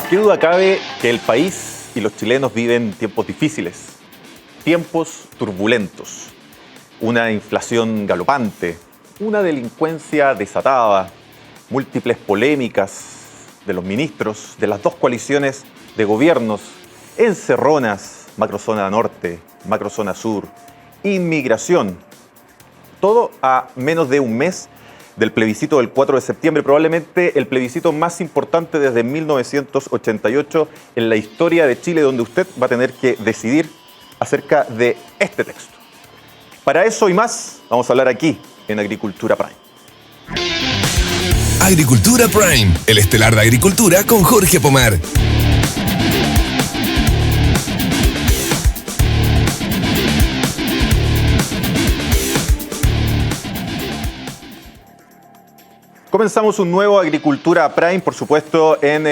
Qué duda cabe que el país y los chilenos viven tiempos difíciles, tiempos turbulentos, una inflación galopante, una delincuencia desatada, múltiples polémicas de los ministros de las dos coaliciones de gobiernos, encerronas, macrozona norte, macrozona sur, inmigración, todo a menos de un mes del plebiscito del 4 de septiembre, probablemente el plebiscito más importante desde 1988 en la historia de Chile, donde usted va a tener que decidir acerca de este texto. Para eso y más, vamos a hablar aquí en Agricultura Prime. Agricultura Prime, el estelar de Agricultura con Jorge Pomar. Comenzamos un nuevo Agricultura Prime, por supuesto, en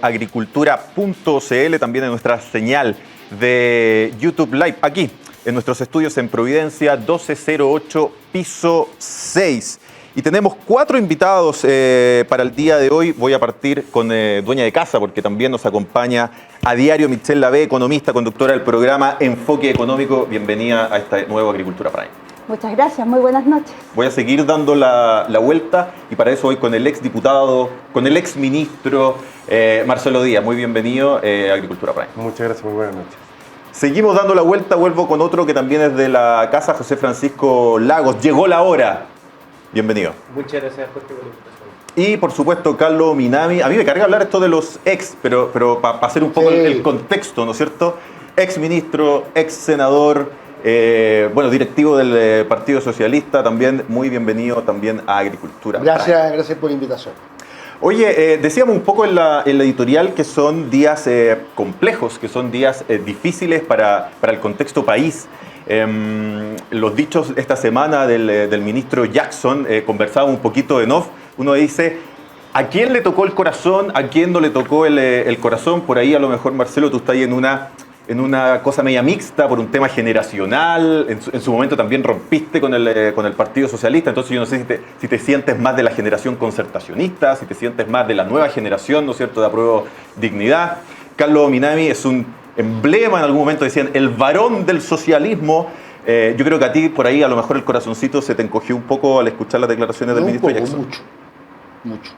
agricultura.cl, también en nuestra señal de YouTube Live, aquí en nuestros estudios en Providencia, 1208, piso 6. Y tenemos 4 invitados para el día de hoy. Voy a partir con dueña de casa, porque también nos acompaña a diario Michelle Lavé, economista, conductora del programa Enfoque Económico. Bienvenida a este nuevo Agricultura Prime. Muchas gracias, muy buenas noches. Voy a seguir dando la vuelta y para eso voy con el ex diputado, con el ex ministro Marcelo Díaz. Muy bienvenido a Agricultura Prime. Muchas gracias, muy buenas noches. Seguimos dando la vuelta, vuelvo con otro que también es de la casa, José Francisco Lagos. Llegó la hora. Bienvenido. Muchas gracias, Jorge, por la invitación. Y por supuesto, Carlos Minami. A mí me carga hablar esto de los ex, pero para hacer un poco el contexto, ¿no es cierto? Ex ministro, ex senador. Directivo del Partido Socialista, también muy bienvenido también a Agricultura. Gracias por la invitación. Oye, decíamos un poco en la editorial que son días complejos, que son días difíciles para el contexto país. Los dichos esta semana del ministro Jackson, conversaba un poquito en off, uno dice, ¿a quién le tocó el corazón? ¿A quién no le tocó el corazón? Por ahí a lo mejor, Marcelo, tú estás ahí en una cosa media mixta por un tema generacional. En su momento también rompiste con el Partido Socialista, entonces yo no sé si te sientes más de la generación concertacionista, si te sientes más de la nueva generación, ¿no es cierto?, de Apruebo Dignidad. Carlos Minami es un emblema, en algún momento decían, el varón del socialismo. Yo creo que a ti por ahí a lo mejor el corazoncito se te encogió un poco al escuchar las declaraciones del ministro Jackson. Mucho.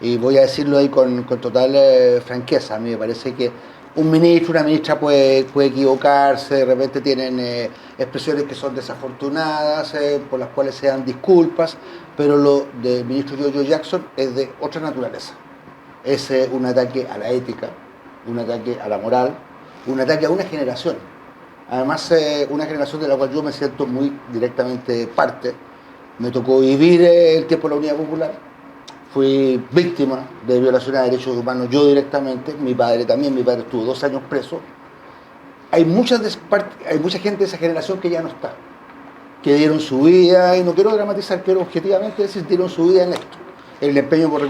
Y voy a decirlo ahí con total franqueza. A mí me parece que un ministro, una ministra puede equivocarse, de repente tienen expresiones que son desafortunadas, por las cuales se dan disculpas, pero lo del ministro Giorgio Jackson es de otra naturaleza. Es un ataque a la ética, un ataque a la moral, un ataque a una generación. Además, una generación de la cual yo me siento muy directamente parte. Me tocó vivir el tiempo de la Unidad Popular. Fui víctima de violaciones a derechos humanos yo directamente, mi padre también, mi padre estuvo 2 años preso. Hay mucha gente de esa generación que ya no está, que dieron su vida, y no quiero dramatizar, quiero objetivamente decir, dieron su vida en esto, en el empeño por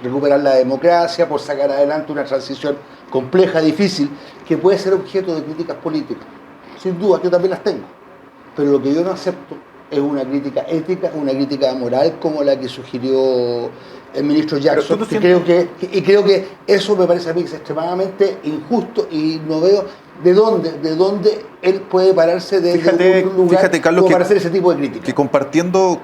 recuperar la democracia, por sacar adelante una transición compleja, difícil, que puede ser objeto de críticas políticas. Sin duda, yo también las tengo, pero lo que yo no acepto es una crítica ética, una crítica moral como la que sugirió el ministro Jackson, creo que eso me parece a mí que es extremadamente injusto y no veo de dónde él puede pararse de un lugar Carlos, como para hacer ese tipo de críticas. Que compartiendo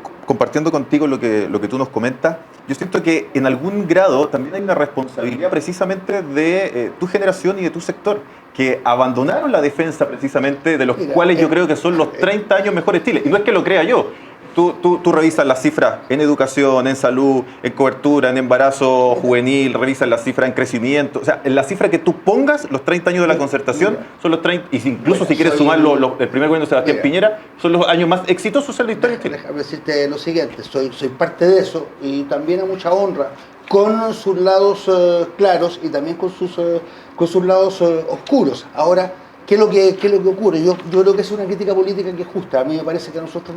contigo lo que tú nos comentas, yo siento que en algún grado también hay una responsabilidad precisamente de tu generación y de tu sector, que abandonaron la defensa precisamente de los cuales yo creo que son los 30 años mejores Chile. Y no es que lo crea yo. Tú revisas las cifras en educación, en salud, en cobertura, en embarazo juvenil, revisas las cifras en crecimiento. O sea, en la cifra que tú pongas, los 30 años de la concertación son los 30, y incluso si quieres sumar el primer gobierno de Sebastián Piñera, son los años más exitosos en la historia de Chile. Déjame decirte lo siguiente, soy parte de eso y también a mucha honra, con sus lados claros y también con sus lados oscuros. Ahora, ¿qué es lo que ocurre? Yo creo que es una crítica política que es justa. A mí me parece que a nosotros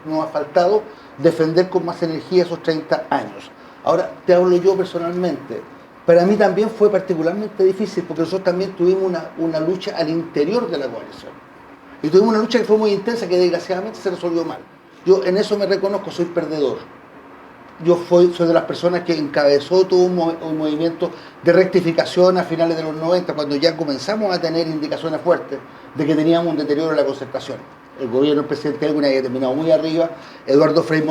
nos ha faltado defender con más energía esos 30 años. Ahora, te hablo yo personalmente. Para mí también fue particularmente difícil porque nosotros también tuvimos una lucha al interior de la coalición. Y tuvimos una lucha que fue muy intensa, que desgraciadamente se resolvió mal. Yo en eso me reconozco, soy perdedor. soy de las personas que encabezó todo un movimiento de rectificación a finales de los 90, cuando ya comenzamos a tener indicaciones fuertes de que teníamos un deterioro en la concertación. El gobierno del presidente Elwin había terminado muy arriba, Eduardo Frei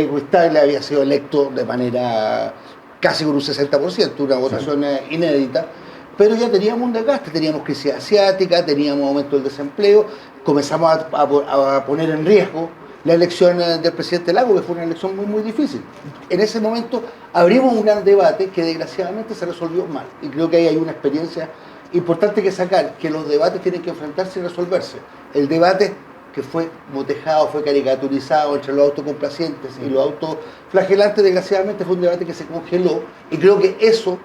Ruiz Tagle había sido electo de manera casi con un 60%, una votación inédita, pero ya teníamos un desgaste, teníamos crisis asiática, teníamos aumento del desempleo, comenzamos a poner en riesgo la elección del presidente Lago, que fue una elección muy, muy difícil. En ese momento abrimos un gran debate que desgraciadamente se resolvió mal, y creo que ahí hay una experiencia importante que sacar, que los debates tienen que enfrentarse y resolverse. El debate que fue botejado, fue caricaturizado entre los autocomplacientes y los autoflagelantes, desgraciadamente fue un debate que se congeló, y creo que eso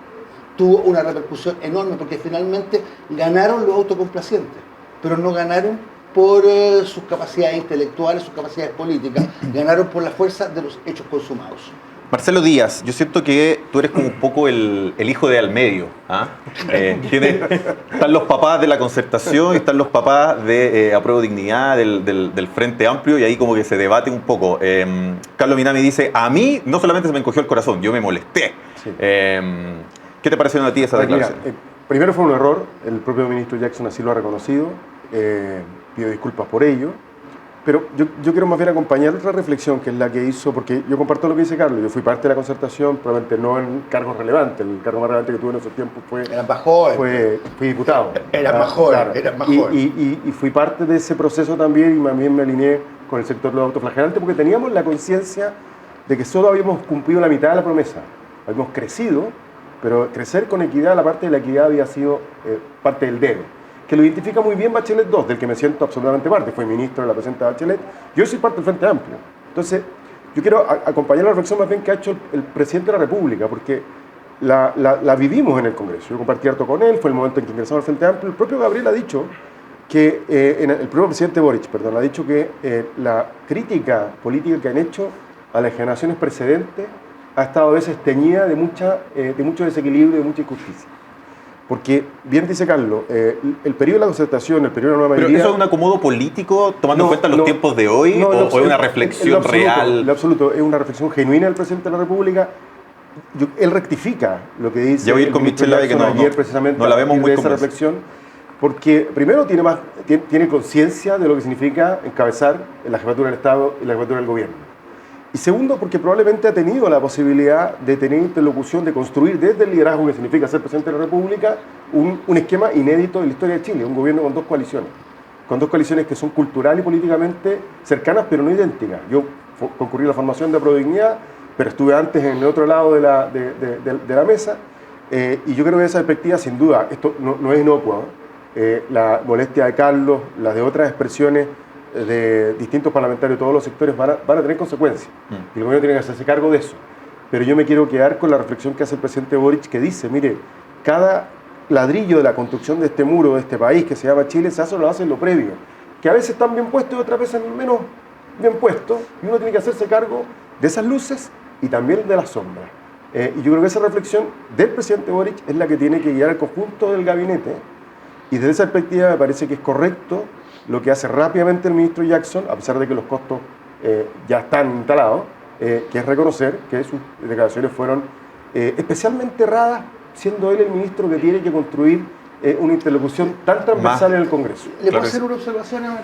tuvo una repercusión enorme, porque finalmente ganaron los autocomplacientes, pero no ganaron por sus capacidades intelectuales, sus capacidades políticas, ganaron por la fuerza de los hechos consumados. Marcelo Díaz, yo siento que tú eres como un poco el hijo de al medio. ¿Ah? Están los papás de la concertación y están los papás de Apruebo Dignidad, del Frente Amplio, y ahí como que se debate un poco. Carlos Minami dice, a mí no solamente se me encogió el corazón, yo me molesté. Sí. ¿Qué te pareció a ti esa declaración? Mira, primero fue un error, el propio ministro Jackson así lo ha reconocido, pido disculpas por ello. Pero yo quiero más bien acompañar otra reflexión, que es la que hizo, porque yo comparto lo que dice Carlos, yo fui parte de la concertación, probablemente no en cargos relevantes, el cargo más relevante que tuve en esos tiempos fue... Era más joven. Fui diputado. Era más joven, claro. Era más joven. Y fui parte de ese proceso también, y también me alineé con el sector de los autoflagelantes, porque teníamos la conciencia de que solo habíamos cumplido la mitad de la promesa. Habíamos crecido, pero crecer con equidad, la parte de la equidad había sido parte del dedo, que lo identifica muy bien Bachelet II, del que me siento absolutamente parte. Fue ministro de la presidenta Bachelet. Yo soy parte del Frente Amplio. Entonces, yo quiero acompañar la reflexión más bien que ha hecho el presidente de la República, porque la vivimos en el Congreso. Yo compartí harto con él, fue el momento en que ingresamos al Frente Amplio. El propio Gabriel ha dicho que, el propio presidente Boric, ha dicho que la crítica política que han hecho a las generaciones precedentes ha estado a veces teñida de mucho desequilibrio y de mucha injusticia. Porque, bien dice Carlos, el periodo de la concertación, el periodo de la nueva mayoría... ¿Pero eso es un acomodo político, tomando en cuenta los tiempos de hoy, o es una reflexión real? En lo absoluto, es una reflexión genuina del presidente de la República. Él rectifica lo que dice... Ya voy a ir con Michelle de que ayer, precisamente, no la vemos muy esa reflexión, porque primero tiene conciencia de lo que significa encabezar la jefatura del Estado y la jefatura del gobierno. Y segundo, porque probablemente ha tenido la posibilidad de tener interlocución, de construir desde el liderazgo que significa ser presidente de la República un esquema inédito en la historia de Chile, un gobierno con dos coaliciones que son cultural y políticamente cercanas pero no idénticas. Yo concurrí a la formación de Apruebo Dignidad, pero estuve antes en el otro lado de la mesa, y yo creo que esa perspectiva, sin duda, esto no es inocua, la molestia de Carlos, las de otras expresiones de distintos parlamentarios de todos los sectores van a tener consecuencias. Y el gobierno tiene que hacerse cargo de eso. Pero yo me quiero quedar con la reflexión que hace el presidente Boric, que dice, mire, cada ladrillo de la construcción de este muro, de este país que se llama Chile, lo hace en lo previo, que a veces están bien puestos y otras veces menos bien puestos, y uno tiene que hacerse cargo de esas luces y también de las sombras. Y yo creo que esa reflexión del presidente Boric es la que tiene que guiar al conjunto del gabinete, y desde esa perspectiva me parece que es correcto lo que hace rápidamente el ministro Jackson, a pesar de que los costos ya están instalados, que es reconocer que sus declaraciones fueron especialmente erradas, siendo él el ministro que tiene que construir una interlocución tan transversal en el Congreso. Le puedo hacer una observación a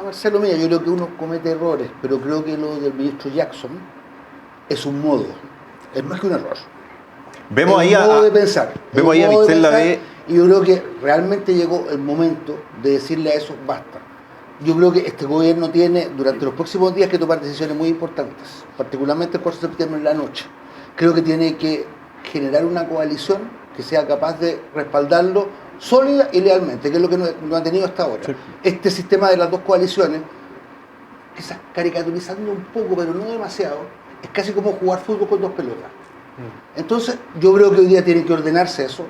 Marcelo Milla. Yo creo que uno comete errores, pero creo que lo del ministro Jackson es un modo, es más que un error. Vemos ahí modo de pensar. Vemos ahí a Michelle Lavé. Y yo creo que realmente llegó el momento de decirle a eso, basta. Yo creo que este gobierno tiene, durante los próximos días, que tomar decisiones muy importantes, particularmente el 4 de septiembre en la noche. Creo que tiene que generar una coalición que sea capaz de respaldarlo sólida y lealmente, que es lo que no ha tenido hasta ahora. Sí. Este sistema de las dos coaliciones, quizás caricaturizando un poco, pero no demasiado, es casi como jugar fútbol con dos pelotas. Entonces, yo creo que hoy día tiene que ordenarse eso,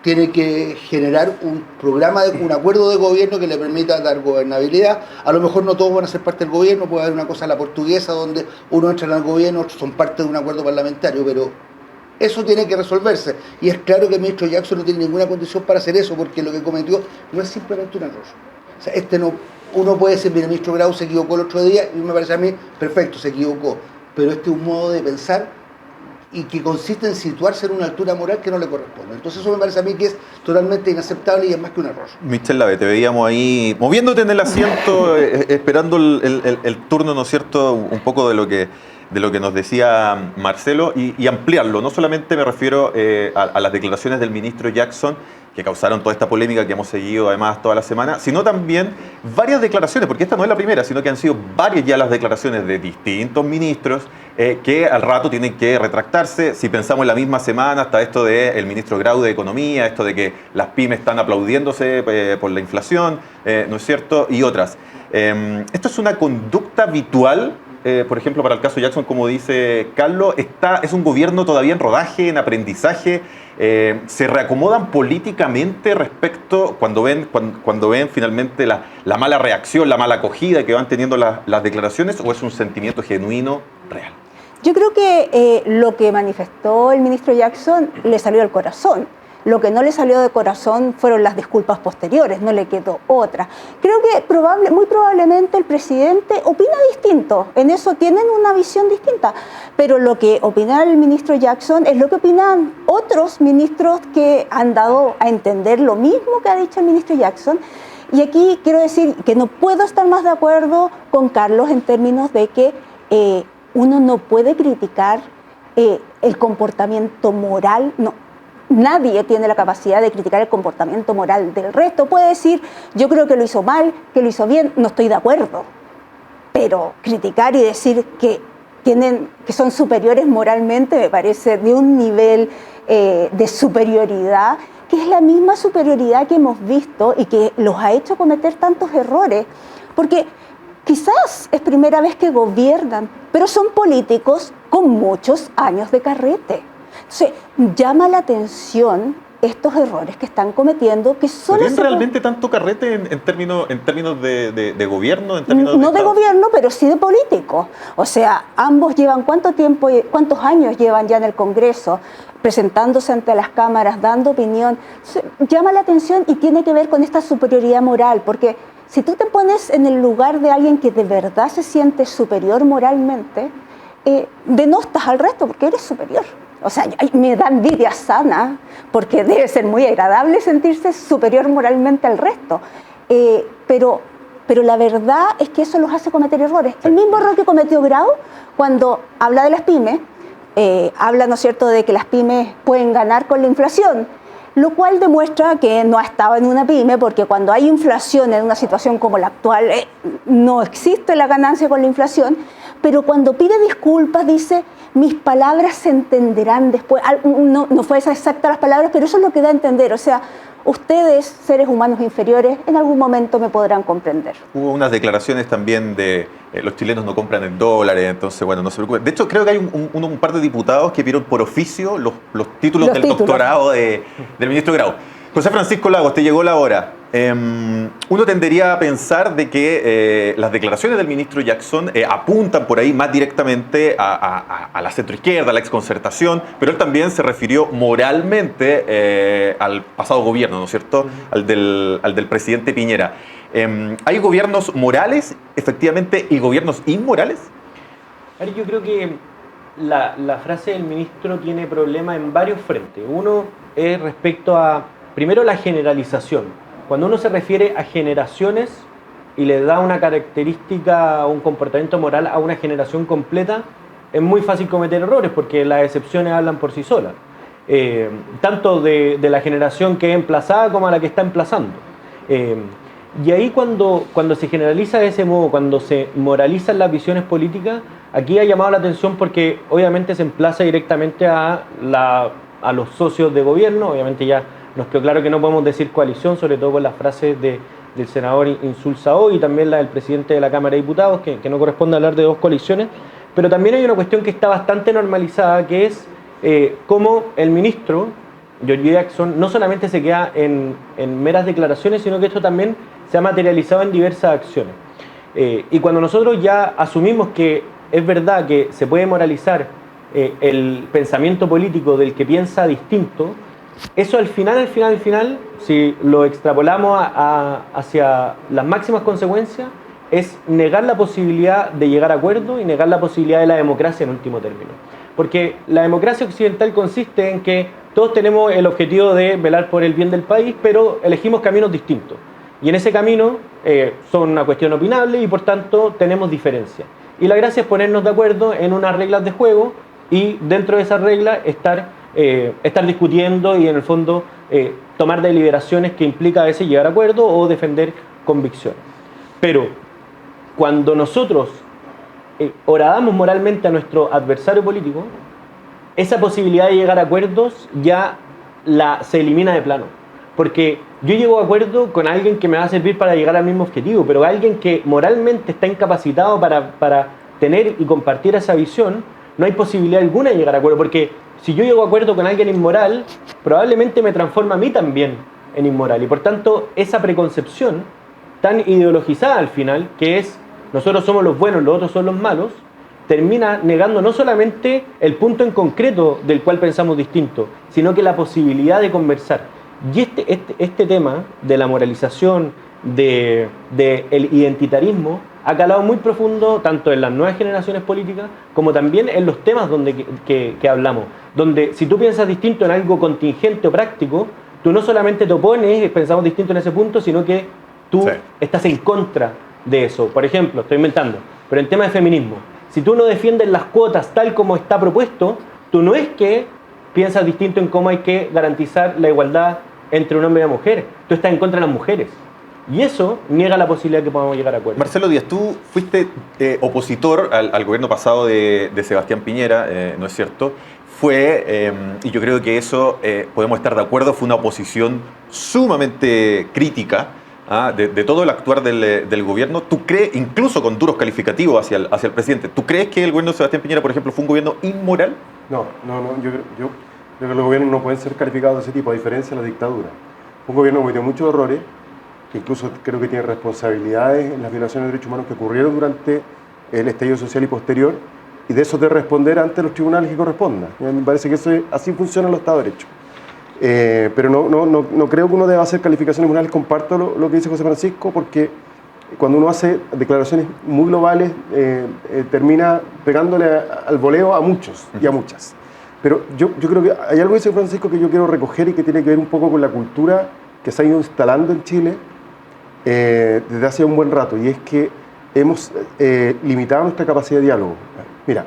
tiene que generar un programa, un acuerdo de gobierno que le permita dar gobernabilidad. A lo mejor no todos van a ser parte del gobierno, puede haber una cosa a la portuguesa donde uno entra en el gobierno, otros son parte de un acuerdo parlamentario, pero eso tiene que resolverse. Y es claro que el ministro Jackson no tiene ninguna condición para hacer eso, porque lo que cometió no es simplemente un error. O sea, uno puede decir, mire, el ministro Grau se equivocó el otro día, y me parece a mí, perfecto, se equivocó. pero este es un modo de pensar y que consiste en situarse en una altura moral que no le corresponde. Entonces eso me parece a mí que es totalmente inaceptable y es más que un error. Michel Lave, te veíamos ahí moviéndote en el asiento, esperando el turno, ¿no es cierto?, un poco de lo que nos decía Marcelo y ampliarlo. No solamente me refiero a las declaraciones del ministro Jackson, que causaron toda esta polémica que hemos seguido además toda la semana, sino también varias declaraciones, porque esta no es la primera, sino que han sido varias ya las declaraciones de distintos ministros que al rato tienen que retractarse. Si pensamos en la misma semana, hasta esto del ministro Grau de Economía, esto de que las pymes están aplaudiéndose por la inflación, ¿no es cierto?, y otras. Esto es una conducta habitual. Por ejemplo, para el caso Jackson, como dice Carlos, es un gobierno todavía en rodaje, en aprendizaje. Se reacomodan políticamente respecto cuando ven finalmente la mala reacción, la mala acogida que van teniendo las declaraciones, o es un sentimiento genuino, real. Yo creo que lo que manifestó el ministro Jackson le salió del corazón. Lo que no le salió de corazón fueron las disculpas posteriores, no le quedó otra. Creo que muy probablemente el presidente opina distinto, en eso tienen una visión distinta, pero lo que opina el ministro Jackson es lo que opinan otros ministros que han dado a entender lo mismo que ha dicho el ministro Jackson. Y aquí quiero decir que no puedo estar más de acuerdo con Carlos en términos de que uno no puede criticar el comportamiento moral, no. Nadie tiene la capacidad de criticar el comportamiento moral del resto. Puede decir, yo creo que lo hizo mal, que lo hizo bien, no estoy de acuerdo. Pero criticar y decir que son superiores moralmente me parece de un nivel de superioridad que es la misma superioridad que hemos visto y que los ha hecho cometer tantos errores. Porque quizás es primera vez que gobiernan, pero son políticos con muchos años de carrete. Entonces, llama la atención estos errores que están cometiendo, que solo ¿Tienen realmente tanto carrete en términos de gobierno? No de gobierno, pero sí de político. O sea, ambos llevan cuántos años llevan ya en el Congreso, presentándose ante las cámaras, dando opinión. Llama la atención y tiene que ver con esta superioridad moral, porque si tú te pones en el lugar de alguien que de verdad se siente superior moralmente, denostas al resto porque eres superior. O sea, me da envidia sana, porque debe ser muy agradable sentirse superior moralmente al resto. Pero la verdad es que eso los hace cometer errores. El mismo error que cometió Grau cuando habla de las pymes, habla, ¿no es cierto?, de que las pymes pueden ganar con la inflación, lo cual demuestra que no ha estado en una pyme, porque cuando hay inflación en una situación como la actual, no existe la ganancia con la inflación, pero cuando pide disculpas dice, mis palabras se entenderán después. No fue esas exactas las palabras, pero eso es lo que da a entender. O sea, ustedes, seres humanos inferiores, en algún momento me podrán comprender. Hubo unas declaraciones también de los chilenos no compran en dólares, entonces, bueno, no se preocupen. De hecho, creo que hay un par de diputados que pidieron por oficio los títulos del doctorado del ministro Grau. José Francisco Lagos, te llegó la hora. Uno tendería a pensar de que las declaraciones del ministro Jackson apuntan por ahí más directamente a la centroizquierda, a la exconcertación, pero él también se refirió moralmente al pasado gobierno, ¿no es cierto?, al del presidente Piñera. ¿Hay gobiernos morales, efectivamente, y gobiernos inmorales? Yo creo que la frase del ministro tiene problema en varios frentes. Uno es respecto a, primero, la generalización. Cuando uno se refiere a generaciones y le da una característica, un comportamiento moral a una generación completa, es muy fácil cometer errores porque las excepciones hablan por sí solas. Tanto de la generación que es emplazada como a la que está emplazando. Y ahí cuando se generaliza de ese modo, cuando se moralizan las visiones políticas, aquí ha llamado la atención porque obviamente se emplaza directamente a los socios de gobierno. Obviamente ya nos quedó claro que no podemos decir coalición, sobre todo por las frases del senador Insulza hoy y también la del presidente de la Cámara de Diputados, que no corresponde hablar de dos coaliciones. Pero también hay una cuestión que está bastante normalizada, que es cómo el ministro, Giorgio Jackson, no solamente se queda en meras declaraciones, sino que esto también se ha materializado en diversas acciones. Y cuando nosotros ya asumimos que es verdad que se puede moralizar el pensamiento político del que piensa distinto, eso al final, si lo extrapolamos hacia las máximas consecuencias, es negar la posibilidad de llegar a acuerdos y negar la posibilidad de la democracia en último término. Porque la democracia occidental consiste en que todos tenemos el objetivo de velar por el bien del país, pero elegimos caminos distintos. Y en ese camino son una cuestión opinable y por tanto tenemos diferencias. Y la gracia es ponernos de acuerdo en unas reglas de juego y dentro de esas reglas estar discutiendo y en el fondo tomar deliberaciones que implica a veces llegar a acuerdos o defender convicciones. Pero cuando nosotros horadamos moralmente a nuestro adversario político, esa posibilidad de llegar a acuerdos ya se elimina de plano. Porque yo llego a acuerdo con alguien que me va a servir para llegar al mismo objetivo, pero alguien que moralmente está incapacitado para tener y compartir esa visión, no hay posibilidad alguna de llegar a acuerdo. Porque si yo llego a acuerdo con alguien inmoral, probablemente me transforma a mí también en inmoral. Y por tanto, esa preconcepción tan ideologizada al final, que es nosotros somos los buenos, los otros son los malos, termina negando no solamente el punto en concreto del cual pensamos distinto, sino que la posibilidad de conversar. Y este tema de la moralización, del identitarismo, ha calado muy profundo tanto en las nuevas generaciones políticas como también en los temas que hablamos. Donde si tú piensas distinto en algo contingente o práctico, tú no solamente te opones, pensamos distinto en ese punto, sino que tú estás en contra de eso. Por ejemplo, estoy inventando, pero en tema de feminismo, si tú no defiendes las cuotas tal como está propuesto, tú no es que piensas distinto en cómo hay que garantizar la igualdad entre un hombre y una mujer, tú estás en contra de las mujeres. Y eso niega la posibilidad de que podamos llegar a acuerdos. Marcelo Díaz, tú fuiste opositor al gobierno pasado de Sebastián Piñera, ¿no es cierto? Y yo creo que eso, podemos estar de acuerdo, fue una oposición sumamente crítica de todo el actuar del gobierno. ¿Tú crees, incluso con duros calificativos hacia el presidente, ¿tú crees que el gobierno de Sebastián Piñera, por ejemplo, fue un gobierno inmoral? No, yo creo que los gobiernos no pueden ser calificados de ese tipo, a diferencia de la dictadura. Un gobierno cometió muchos errores, que incluso creo que tiene responsabilidades en las violaciones de derechos humanos que ocurrieron durante el estallido social y posterior, y de eso de responder ante los tribunales que correspondan. Me parece que así funciona el Estado de Derecho. Pero no creo que uno deba hacer calificaciones morales. Comparto lo que dice José Francisco, porque cuando uno hace declaraciones muy globales, termina pegándole al voleo a muchos y a muchas. Pero yo creo que hay algo que dice Francisco que yo quiero recoger y que tiene que ver un poco con la cultura que se ha ido instalando en Chile desde hace un buen rato, y es que hemos limitado nuestra capacidad de diálogo. Mira,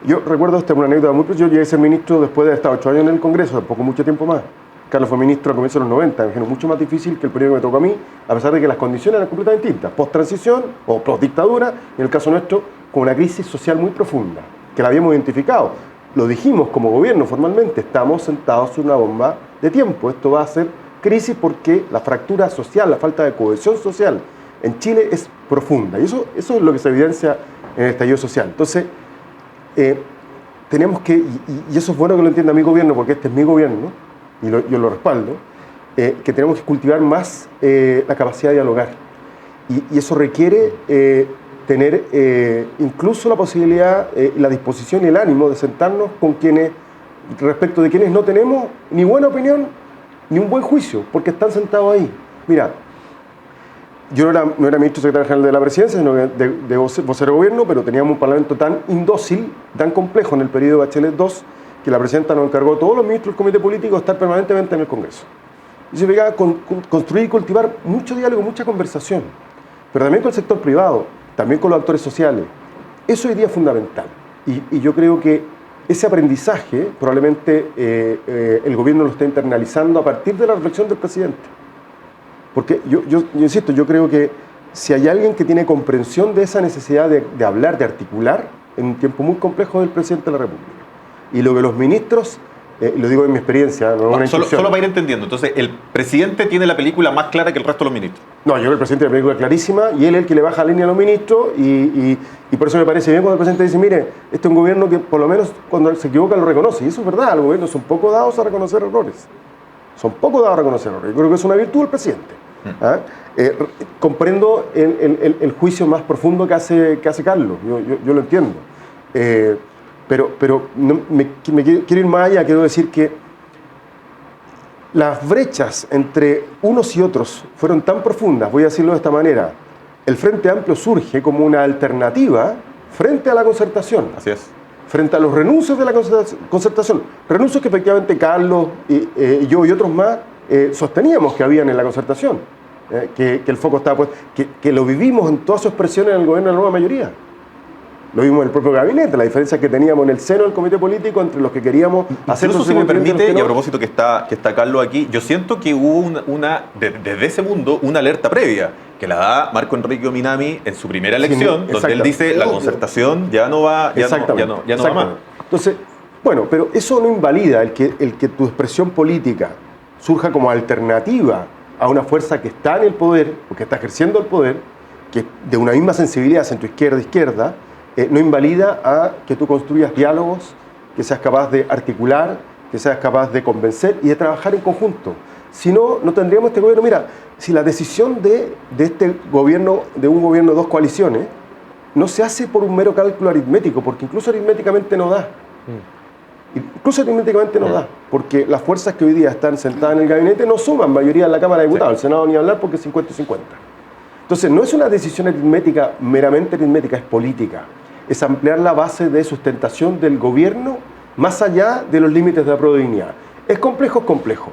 yo recuerdo una anécdota muy preciosa. Yo llegué a ser ministro después de estar 8 años en el Congreso, tampoco mucho tiempo más. Carlos fue ministro a comienzos de los 90, me mucho más difícil que el periodo que me tocó a mí, a pesar de que las condiciones eran completamente distintas, post-transición o post-dictadura, en el caso nuestro, con una crisis social muy profunda, que la habíamos identificado. Lo dijimos como gobierno formalmente, estamos sentados en una bomba de tiempo. Esto va a ser crisis porque la fractura social, la falta de cohesión social en Chile es profunda. Y eso es lo que se evidencia en el estallido social. Entonces, tenemos que, y eso es bueno que lo entienda mi gobierno, porque este es mi gobierno, y yo lo respaldo, que tenemos que cultivar más la capacidad de dialogar. Y eso requiere tener incluso la posibilidad, la disposición y el ánimo de sentarnos con quienes, respecto de quienes no tenemos ni buena opinión ni un buen juicio, porque están sentados ahí. Mira, yo no era ministro secretario general de la presidencia, sino de vocero de gobierno, pero teníamos un parlamento tan indócil, tan complejo en el periodo de Bachelet II, que la presidenta nos encargó a todos los ministros del comité político de estar permanentemente en el Congreso. Y se pegaba construir y cultivar mucho diálogo, mucha conversación, pero también con el sector privado, también con los actores sociales. Eso hoy día es fundamental. Y yo creo que ese aprendizaje probablemente el gobierno lo está internalizando a partir de la reflexión del presidente. Porque yo insisto, yo creo que si hay alguien que tiene comprensión de esa necesidad de hablar, de articular, en un tiempo muy complejo, es el presidente de la República. Y lo que los ministros, lo digo en mi experiencia, solo para ir entendiendo, entonces el presidente tiene la película más clara que el resto de los ministros. No, yo creo que el presidente tiene la película clarísima y él es el que le baja la línea a los ministros y por eso me parece bien cuando el presidente dice, mire, este es un gobierno que por lo menos cuando se equivoca lo reconoce. Y eso es verdad, los gobiernos son poco dados a reconocer errores. Son poco dados a reconocer errores. Yo creo que es una virtud del presidente. Comprendo el juicio más profundo que hace Carlos, yo lo entiendo. Pero quiero ir más allá, quiero decir que las brechas entre unos y otros fueron tan profundas, voy a decirlo de esta manera, el Frente Amplio surge como una alternativa frente a la concertación. Así es. Frente a los renuncios de la concertación. Renuncios que efectivamente Carlos y yo y otros más sosteníamos que habían en la concertación. Que el foco estaba puesto, que lo vivimos en todas sus expresiones en el gobierno de la nueva mayoría. Lo vimos en el propio gabinete, la diferencia que teníamos en el seno del comité político entre los que queríamos hacer... Incluso, si me permite, no. y a propósito que está Carlos aquí, yo siento que hubo desde ese mundo una alerta previa, que la da Marco Enrique Minami en su primera elección, Sí, donde él dice la concertación ya no va, ya no va más. Entonces, bueno, pero eso no invalida el que tu expresión política surja como alternativa a una fuerza que está en el poder, o que está ejerciendo el poder, que de una misma sensibilidad centro-izquierda, no invalida a que tú construyas diálogos, que seas capaz de articular, que seas capaz de convencer y de trabajar en conjunto. Si no, no tendríamos este gobierno. Mira, si la decisión de este gobierno, de un gobierno de dos coaliciones, no se hace por un mero cálculo aritmético, porque incluso aritméticamente no da. Incluso aritméticamente no da, porque las fuerzas que hoy día están sentadas en el gabinete no suman mayoría en la Cámara de Diputados, el Senado ni hablar porque es 50-50. Entonces, no es una decisión aritmética, meramente aritmética, es política. Es ampliar la base de sustentación del gobierno más allá de los límites de la probabilidad. ¿Es complejo? Es complejo.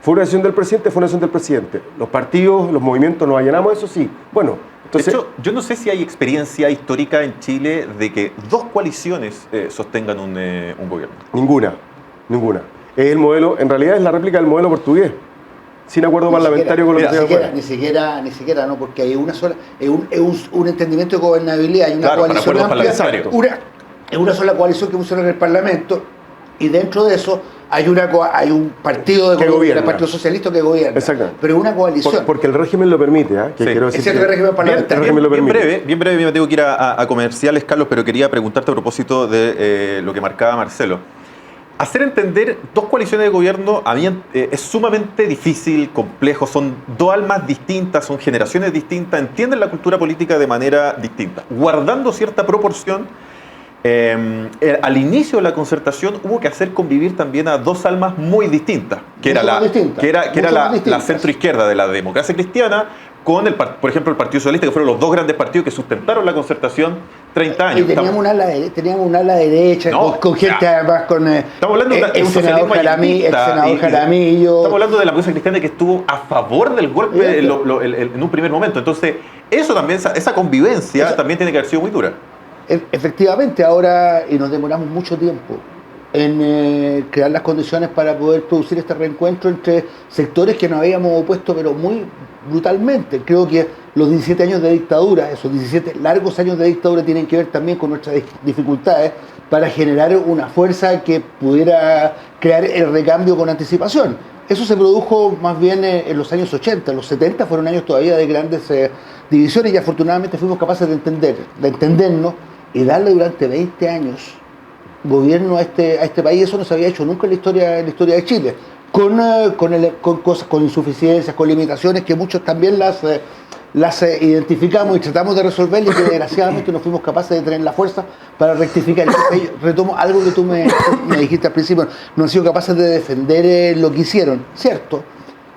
¿Fue una decisión del presidente? Fue una decisión del presidente. Los partidos, los movimientos, ¿nos allanamos eso? Sí. Bueno, entonces... De hecho, yo no sé si hay experiencia histórica en Chile de que dos coaliciones sostengan un gobierno. Ninguna. Es el modelo, en realidad es la réplica del modelo portugués. Sin acuerdo parlamentario con los que ni siquiera, no, porque hay una sola, es un entendimiento de gobernabilidad, hay una coalición amplia, es una sola coalición que funciona en el Parlamento, y dentro de eso hay un partido de gobierno, el Partido Socialista que gobierna. Exactamente. Pero una coalición. Porque el régimen lo permite, Sí. quiero decir es cierto que el régimen parlamentario. Bien breve, me tengo que ir a comerciales, Carlos, pero quería preguntarte a propósito de lo que marcaba Marcelo. Hacer entender dos coaliciones de gobierno es sumamente difícil, complejo, son dos almas distintas, son generaciones distintas, entienden la cultura política de manera distinta. Guardando cierta proporción, al inicio de la concertación hubo que hacer convivir también a dos almas muy distintas, que era la centroizquierda de la democracia cristiana con, por ejemplo, el Partido Socialista, que fueron los dos grandes partidos que sustentaron la concertación 30 años. Y teníamos un ala derecha, con gente además con estamos hablando de el senador Jaramillo. Estamos hablando de la democracia cristiana que estuvo a favor del golpe en un primer momento. Entonces, eso también, esa convivencia también tiene que haber sido muy dura. Efectivamente, ahora, y nos demoramos mucho tiempo en crear las condiciones para poder producir este reencuentro entre sectores que nos habíamos opuesto, pero muy brutalmente. Creo que los 17 años de dictadura, esos 17 largos años de dictadura, tienen que ver también con nuestras dificultades para generar una fuerza que pudiera crear el recambio con anticipación. Eso se produjo más bien en los años 80, los 70 fueron años todavía de grandes divisiones, y afortunadamente fuimos capaces de entendernos y darle durante 20 años gobierno a este país. Eso no se había hecho nunca en la historia de Chile, con insuficiencias, con limitaciones que muchos también las identificamos y tratamos de resolver, y que desgraciadamente no fuimos capaces de tener la fuerza para rectificar. Entonces, retomo algo que tú me dijiste al principio, no han sido capaces de defender lo que hicieron, ¿cierto?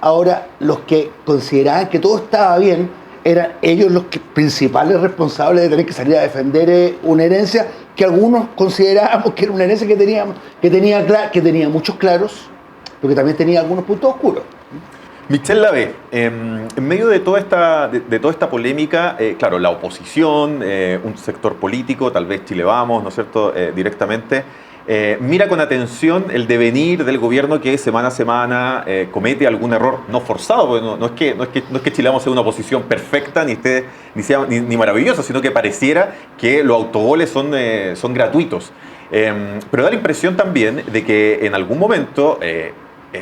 Ahora, los que consideraban que todo estaba bien eran ellos los principales responsables de tener que salir a defender una herencia que algunos considerábamos que era una herencia que tenía muchos claros, pero que también tenía algunos puntos oscuros. Michel Lavé, en medio de toda esta polémica, claro, la oposición, un sector político, tal vez Chile Vamos, ¿no es cierto?, directamente, mira con atención el devenir del gobierno que semana a semana comete algún error no forzado, porque no es que Chile Vamos sea una oposición perfecta ni maravillosa, sino que pareciera que los autogoles son gratuitos. Pero da la impresión también de que en algún momento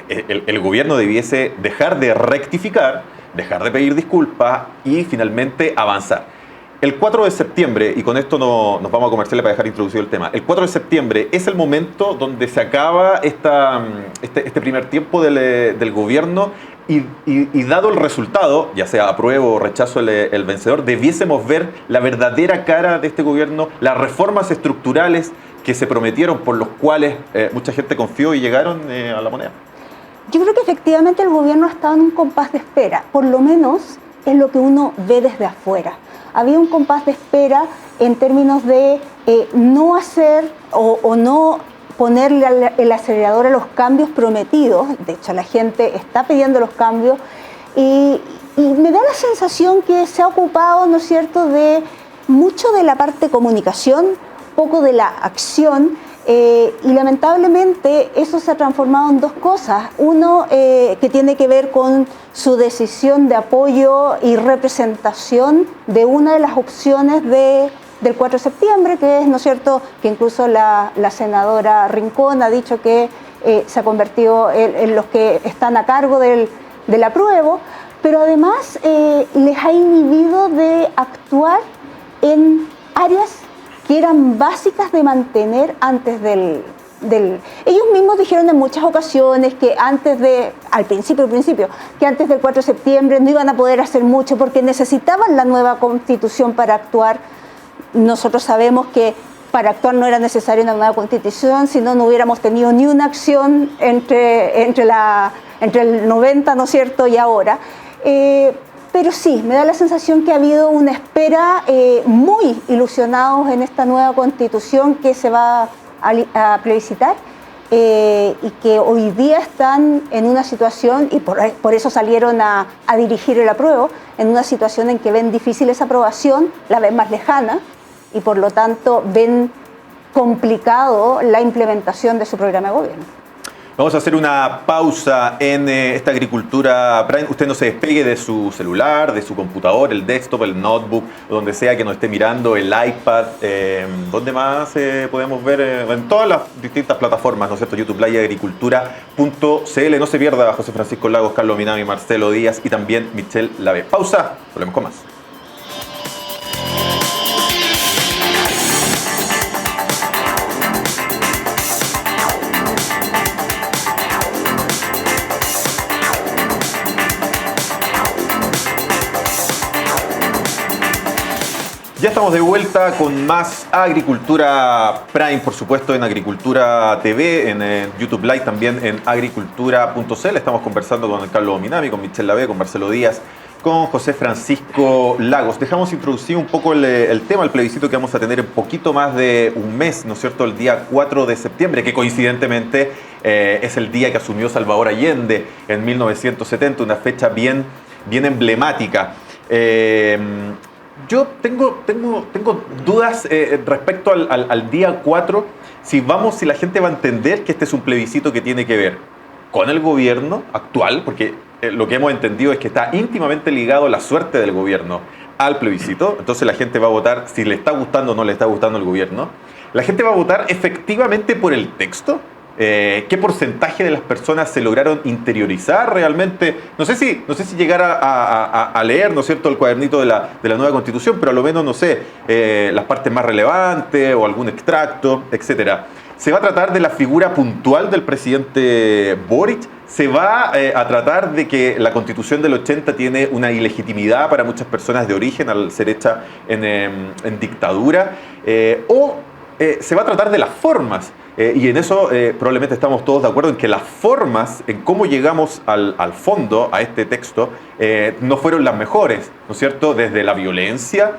el gobierno debiese dejar de rectificar, dejar de pedir disculpas y finalmente avanzar. El 4 de septiembre, y con esto nos vamos a comerciales para dejar introducido el tema, el 4 de septiembre es el momento donde se acaba este primer tiempo del gobierno y dado el resultado, ya sea apruebo o rechazo el vencedor, debiésemos ver la verdadera cara de este gobierno, las reformas estructurales que se prometieron, por los cuales mucha gente confió y llegaron a la moneda. Yo creo que efectivamente el gobierno ha estado en un compás de espera, por lo menos es lo que uno ve desde afuera. Había un compás de espera en términos de no hacer o no ponerle el acelerador a los cambios prometidos. De hecho, la gente está pidiendo los cambios y me da la sensación que se ha ocupado, ¿no es cierto?, de mucho de la parte de comunicación, poco de la acción, y lamentablemente eso se ha transformado en dos cosas. Uno que tiene que ver con su decisión de apoyo y representación de una de las opciones del 4 de septiembre, que es, ¿no es cierto?, que incluso la senadora Rincón ha dicho que se ha convertido en los que están a cargo del apruebo, pero además les ha inhibido de actuar en áreas que eran básicas de mantener antes del... Ellos mismos dijeron en muchas ocasiones que al principio, que antes del 4 de septiembre no iban a poder hacer mucho porque necesitaban la nueva constitución para actuar. Nosotros sabemos que para actuar no era necesaria una nueva constitución, si no, no hubiéramos tenido ni una acción entre el 90, ¿no es cierto?, y ahora. Pero sí, me da la sensación que ha habido una espera, muy ilusionados en esta nueva constitución que se va a plebiscitar, y que hoy día están en una situación, y por eso salieron a dirigir el apruebo, en una situación en que ven difícil esa aprobación, la ven más lejana, y por lo tanto ven complicado la implementación de su programa de gobierno. Vamos a hacer una pausa en esta Agricultura Prime. Usted no se despegue de su celular, de su computador, el desktop, el notebook, donde sea que nos esté mirando, el iPad. ¿Dónde más podemos ver? En todas las distintas plataformas, ¿no es cierto? YouTube Live, agricultura.cl. No se pierda José Francisco Lagos, Carlos Minami, Marcelo Díaz y también Michelle Lave. Pausa, volvemos con más. Ya estamos de vuelta con más Agricultura Prime, por supuesto, en Agricultura TV, en YouTube Live, también en agricultura.cl. Estamos conversando con Carlos Minami, con Michelle Lave, con Marcelo Díaz, con José Francisco Lagos. Dejamos introducir un poco el tema, el plebiscito que vamos a tener en poquito más de un mes, ¿no es cierto?, el día 4 de septiembre, que coincidentemente es el día que asumió Salvador Allende en 1970, una fecha bien emblemática. Yo tengo dudas respecto al día 4, si la gente va a entender que este es un plebiscito que tiene que ver con el gobierno actual, porque lo que hemos entendido es que está íntimamente ligado la suerte del gobierno al plebiscito. Entonces la gente va a votar si le está gustando o no le está gustando el gobierno. La gente va a votar efectivamente por el texto. ¿Qué porcentaje de las personas se lograron interiorizar realmente? No sé si llegar a leer, ¿no es cierto?, el cuadernito de la nueva Constitución, pero a lo menos, no sé, las partes más relevantes o algún extracto, etcétera. ¿Se va a tratar de la figura puntual del presidente Boric? ¿Se va a tratar de que la Constitución del 80 tiene una ilegitimidad para muchas personas de origen al ser hecha en dictadura? ¿O se va a tratar de las formas? Y en eso probablemente estamos todos de acuerdo en que las formas, en cómo llegamos al fondo, a este texto, no fueron las mejores, ¿no es cierto? Desde la violencia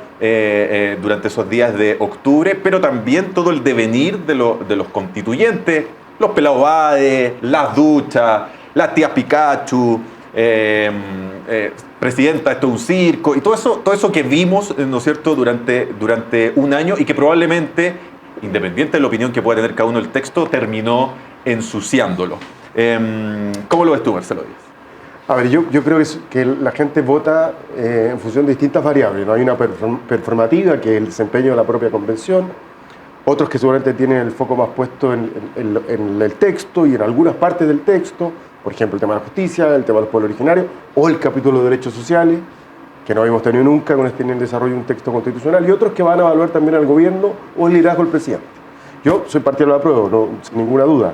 durante esos días de octubre, pero también todo el devenir de los constituyentes, los pelados Bade, las duchas, la tía Pikachu, presidenta, esto es un circo, y todo eso que vimos, ¿no es cierto?, durante un año, y que probablemente, independiente de la opinión que pueda tener cada uno del texto, terminó ensuciándolo. ¿Cómo lo ves tú, Marcelo Díaz? A ver, yo creo que la gente vota en función de distintas variables, ¿no? Hay una performativa, que es el desempeño de la propia convención, otros que seguramente tienen el foco más puesto en el texto y en algunas partes del texto, por ejemplo, el tema de la justicia, el tema de los pueblos originarios, o el capítulo de derechos sociales, que no habíamos tenido nunca con en el desarrollo de un texto constitucional, y otros que van a evaluar también al gobierno o el liderazgo del presidente. Yo soy partidario del apruebo, no, sin ninguna duda.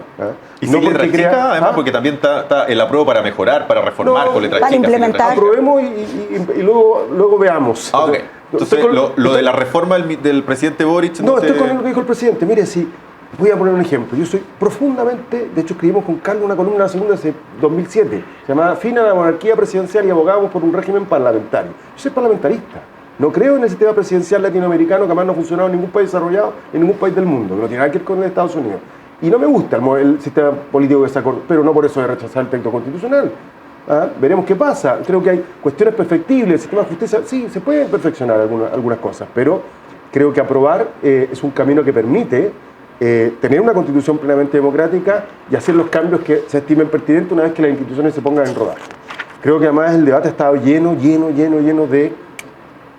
Y no sin letra chica, además, porque también está el apruebo para mejorar, para reformar, con letra chica. Para implementar. Aprobemos y luego veamos. Ok. Entonces, lo de la reforma del presidente Boric... No, estoy con lo que dijo el presidente. Mire, si Voy a poner un ejemplo. Yo soy profundamente, de hecho escribimos con Carlos una columna segunda hace 2007, se llamaba Fin a la monarquía presidencial y abogamos por un régimen parlamentario. Yo soy parlamentarista. No creo en el sistema presidencial latinoamericano que además no ha funcionado en ningún país desarrollado, en ningún país del mundo, que no tiene nada que ver con el Estados Unidos. Y no me gusta el sistema político que se acordó, pero no por eso de rechazar el texto constitucional. Veremos qué pasa. Creo que hay cuestiones perfectibles, el sistema de justicia, sí, se pueden perfeccionar algunas cosas, pero creo que aprobar es un camino que permite tener una constitución plenamente democrática y hacer los cambios que se estimen pertinentes una vez que las instituciones se pongan en rodaje. Creo que además el debate ha estado lleno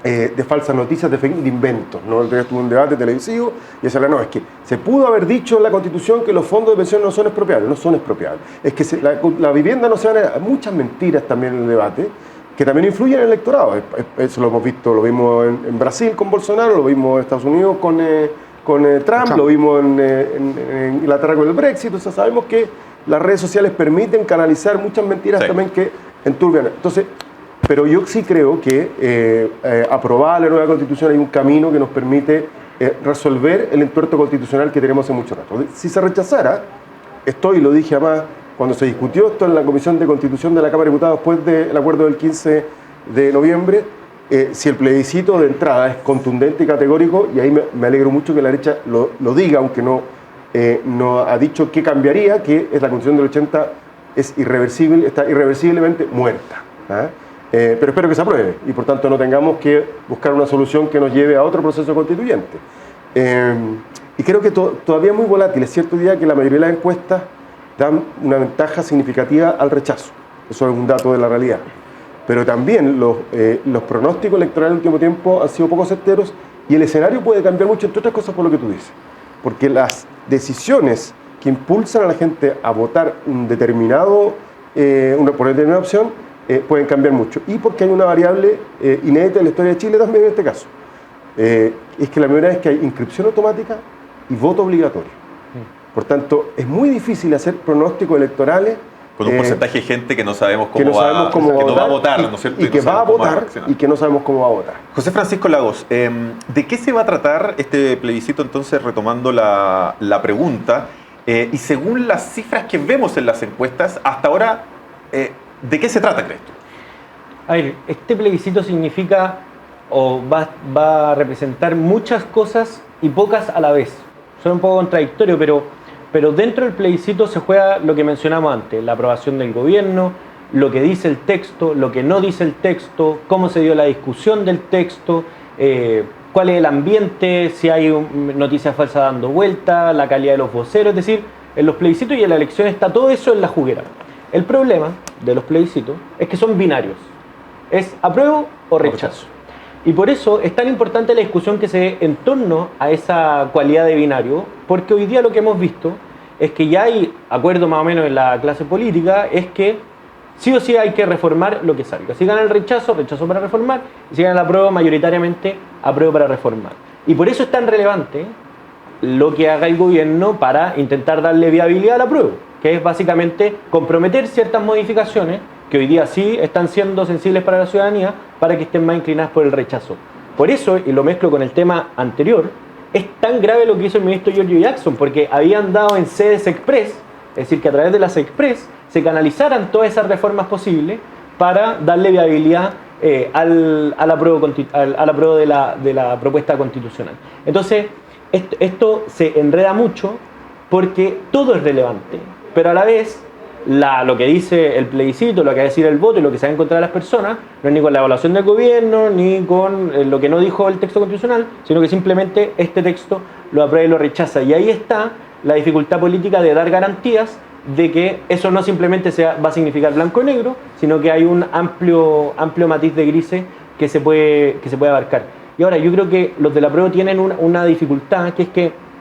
de falsas noticias, de inventos, ¿no? El día estuvo un debate televisivo y decía, no, es que se pudo haber dicho en la Constitución que los fondos de pensión no son expropiables. No son expropiables. Es que la vivienda no se van a... Muchas mentiras también en el debate que también influyen en el electorado. Eso lo hemos visto, lo vimos en Brasil con Bolsonaro, lo vimos en Estados Unidos con Trump, lo vimos en Inglaterra con el Brexit. O sea, sabemos que las redes sociales permiten canalizar muchas mentiras también que enturbian. Entonces, pero yo sí creo que aprobada la nueva Constitución hay un camino que nos permite resolver el entuerto constitucional que tenemos hace mucho rato. Si se rechazara, lo dije además cuando se discutió esto en la Comisión de Constitución de la Cámara de Diputados después del acuerdo del 15 de noviembre, si el plebiscito de entrada es contundente y categórico, y ahí me alegro mucho que la derecha lo diga, aunque no ha dicho qué cambiaría, que es la Constitución del 80 es irreversible, está irreversiblemente muerta. Pero espero que se apruebe y por tanto no tengamos que buscar una solución que nos lleve a otro proceso constituyente. Y creo que todavía es muy volátil. Es cierto día que la mayoría de las encuestas dan una ventaja significativa al rechazo. Eso es un dato de la realidad. Pero también los pronósticos electorales en el último tiempo han sido poco certeros y el escenario puede cambiar mucho, entre otras cosas por lo que tú dices. Porque las decisiones que impulsan a la gente a votar por una determinada opción pueden cambiar mucho. Y porque hay una variable inédita en la historia de Chile también en este caso. Es que la primera vez que hay inscripción automática y voto obligatorio. Por tanto, es muy difícil hacer pronósticos electorales con un porcentaje de gente que no sabemos cómo, no va a votar, ¿no es cierto? Y que va a votar y que no sabemos cómo va a votar. José Francisco Lagos, ¿de qué se va a tratar este plebiscito entonces, retomando la pregunta? Y según las cifras que vemos en las encuestas, hasta ahora, ¿de qué se trata, crees tú? A ver, este plebiscito significa o va a representar muchas cosas y pocas a la vez. Suena un poco contradictorio, pero dentro del plebiscito se juega lo que mencionamos antes, la aprobación del gobierno, lo que dice el texto, lo que no dice el texto, cómo se dio la discusión del texto, cuál es el ambiente, si hay noticias falsas dando vuelta, la calidad de los voceros. Es decir, en los plebiscitos y en la elección está todo eso en la juguera. El problema de los plebiscitos es que son binarios. Es apruebo o rechazo. Y por eso es tan importante la discusión que se dé en torno a esa cualidad de binario, porque hoy día lo que hemos visto es que ya hay acuerdo más o menos en la clase política, es que sí o sí hay que reformar lo que salga. Si gana el rechazo, rechazo para reformar, y si gana la apruebo, mayoritariamente apruebo para reformar. Y por eso es tan relevante lo que haga el gobierno para intentar darle viabilidad al apruebo, que es básicamente comprometer ciertas modificaciones que hoy día sí están siendo sensibles para la ciudadanía, para que estén más inclinadas por el rechazo. Por eso, y lo mezclo con el tema anterior, es tan grave lo que hizo el ministro Giorgio Jackson, porque habían dado en sedes express, es decir, que a través de las express se canalizaran todas esas reformas posibles para darle viabilidad al apruebo de la propuesta constitucional. Entonces, esto se enreda mucho porque todo es relevante, pero a la vez lo que dice el plebiscito, lo que va a decir el voto y lo que se va a encontrar las personas no es ni con la evaluación del gobierno ni con lo que no dijo el texto constitucional, sino que simplemente este texto lo aprueba y lo rechaza. Y ahí está la dificultad política de dar garantías de que eso no simplemente va a significar blanco y negro, sino que hay un amplio matiz de grises que se puede abarcar. Y ahora yo creo que los de la prueba tienen una dificultad, que es que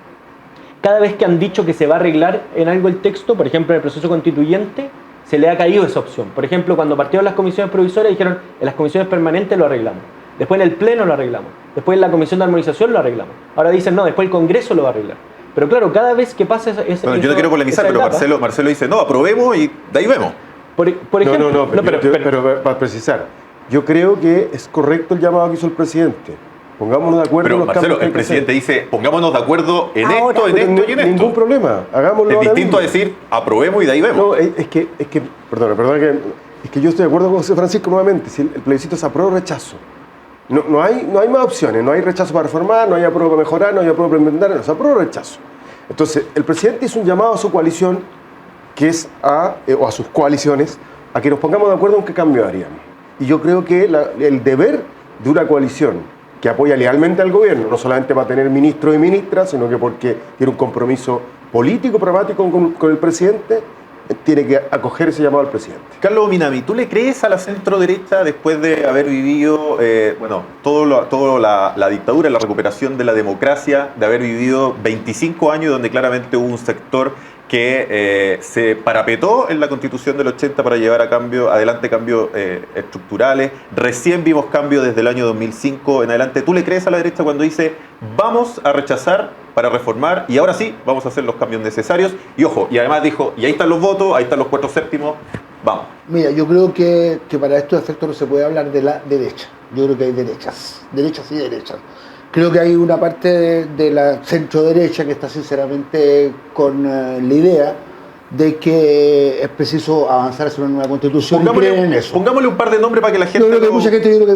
cada vez que han dicho que se va a arreglar en algo el texto, por ejemplo en el proceso constituyente, se le ha caído esa opción. Por ejemplo, cuando partieron las comisiones provisorias dijeron en las comisiones permanentes lo arreglamos, después en el pleno lo arreglamos, después en la comisión de armonización lo arreglamos. Ahora dicen no, después el Congreso lo va a arreglar. Pero claro, cada vez que pasa bueno, yo no quiero polemizar, pero Marcelo dice no, aprobemos y de ahí vemos. Por ejemplo, pero para precisar, yo creo que es correcto el llamado que hizo el presidente. Pongámonos de acuerdo. Pero en los Marcelo, cambios que hay el que presidente hacer. dice, pongámonos de acuerdo en Ahora. esto, en Pero esto y en esto. Ningún problema, hagámoslo. Es ahora distinto a mismo. decir, aprobemos y de ahí vemos. No, es que, perdona, es que yo estoy de acuerdo con José Francisco nuevamente. Si el plebiscito es apruebo o rechazo. No hay más opciones, no hay rechazo para reformar, no hay apruebo para mejorar, no hay apruebo para inventar, no, es apruebo o rechazo. Entonces, el presidente hizo un llamado a su coalición, que es o a sus coaliciones, a que nos pongamos de acuerdo en qué cambio haríamos. Y yo creo que el deber de una coalición que apoya lealmente al gobierno, no solamente para tener ministros y ministras, sino que porque tiene un compromiso político, pragmático con el presidente, tiene que acoger ese llamado al presidente. Carlos Minami, ¿tú le crees a la centro-derecha después de haber vivido toda la dictadura, la recuperación de la democracia, de haber vivido 25 años donde claramente hubo un sector que se parapetó en la Constitución del 80 para llevar adelante cambios estructurales? Recién vimos cambios desde el año 2005 en adelante. ¿Tú le crees a la derecha cuando dice vamos a rechazar para reformar y ahora sí vamos a hacer los cambios necesarios? Y ojo, y además dijo, y ahí están los votos, ahí están los 4/7, vamos. Mira, yo creo que para estos efectos no se puede hablar de la derecha. Yo creo que hay derechas y derechas. Creo que hay una parte de la centro derecha que está sinceramente con la idea de que es preciso avanzar hacia una nueva constitución y creen en eso. Pongámosle un par de nombres para que la gente... Yo creo que hay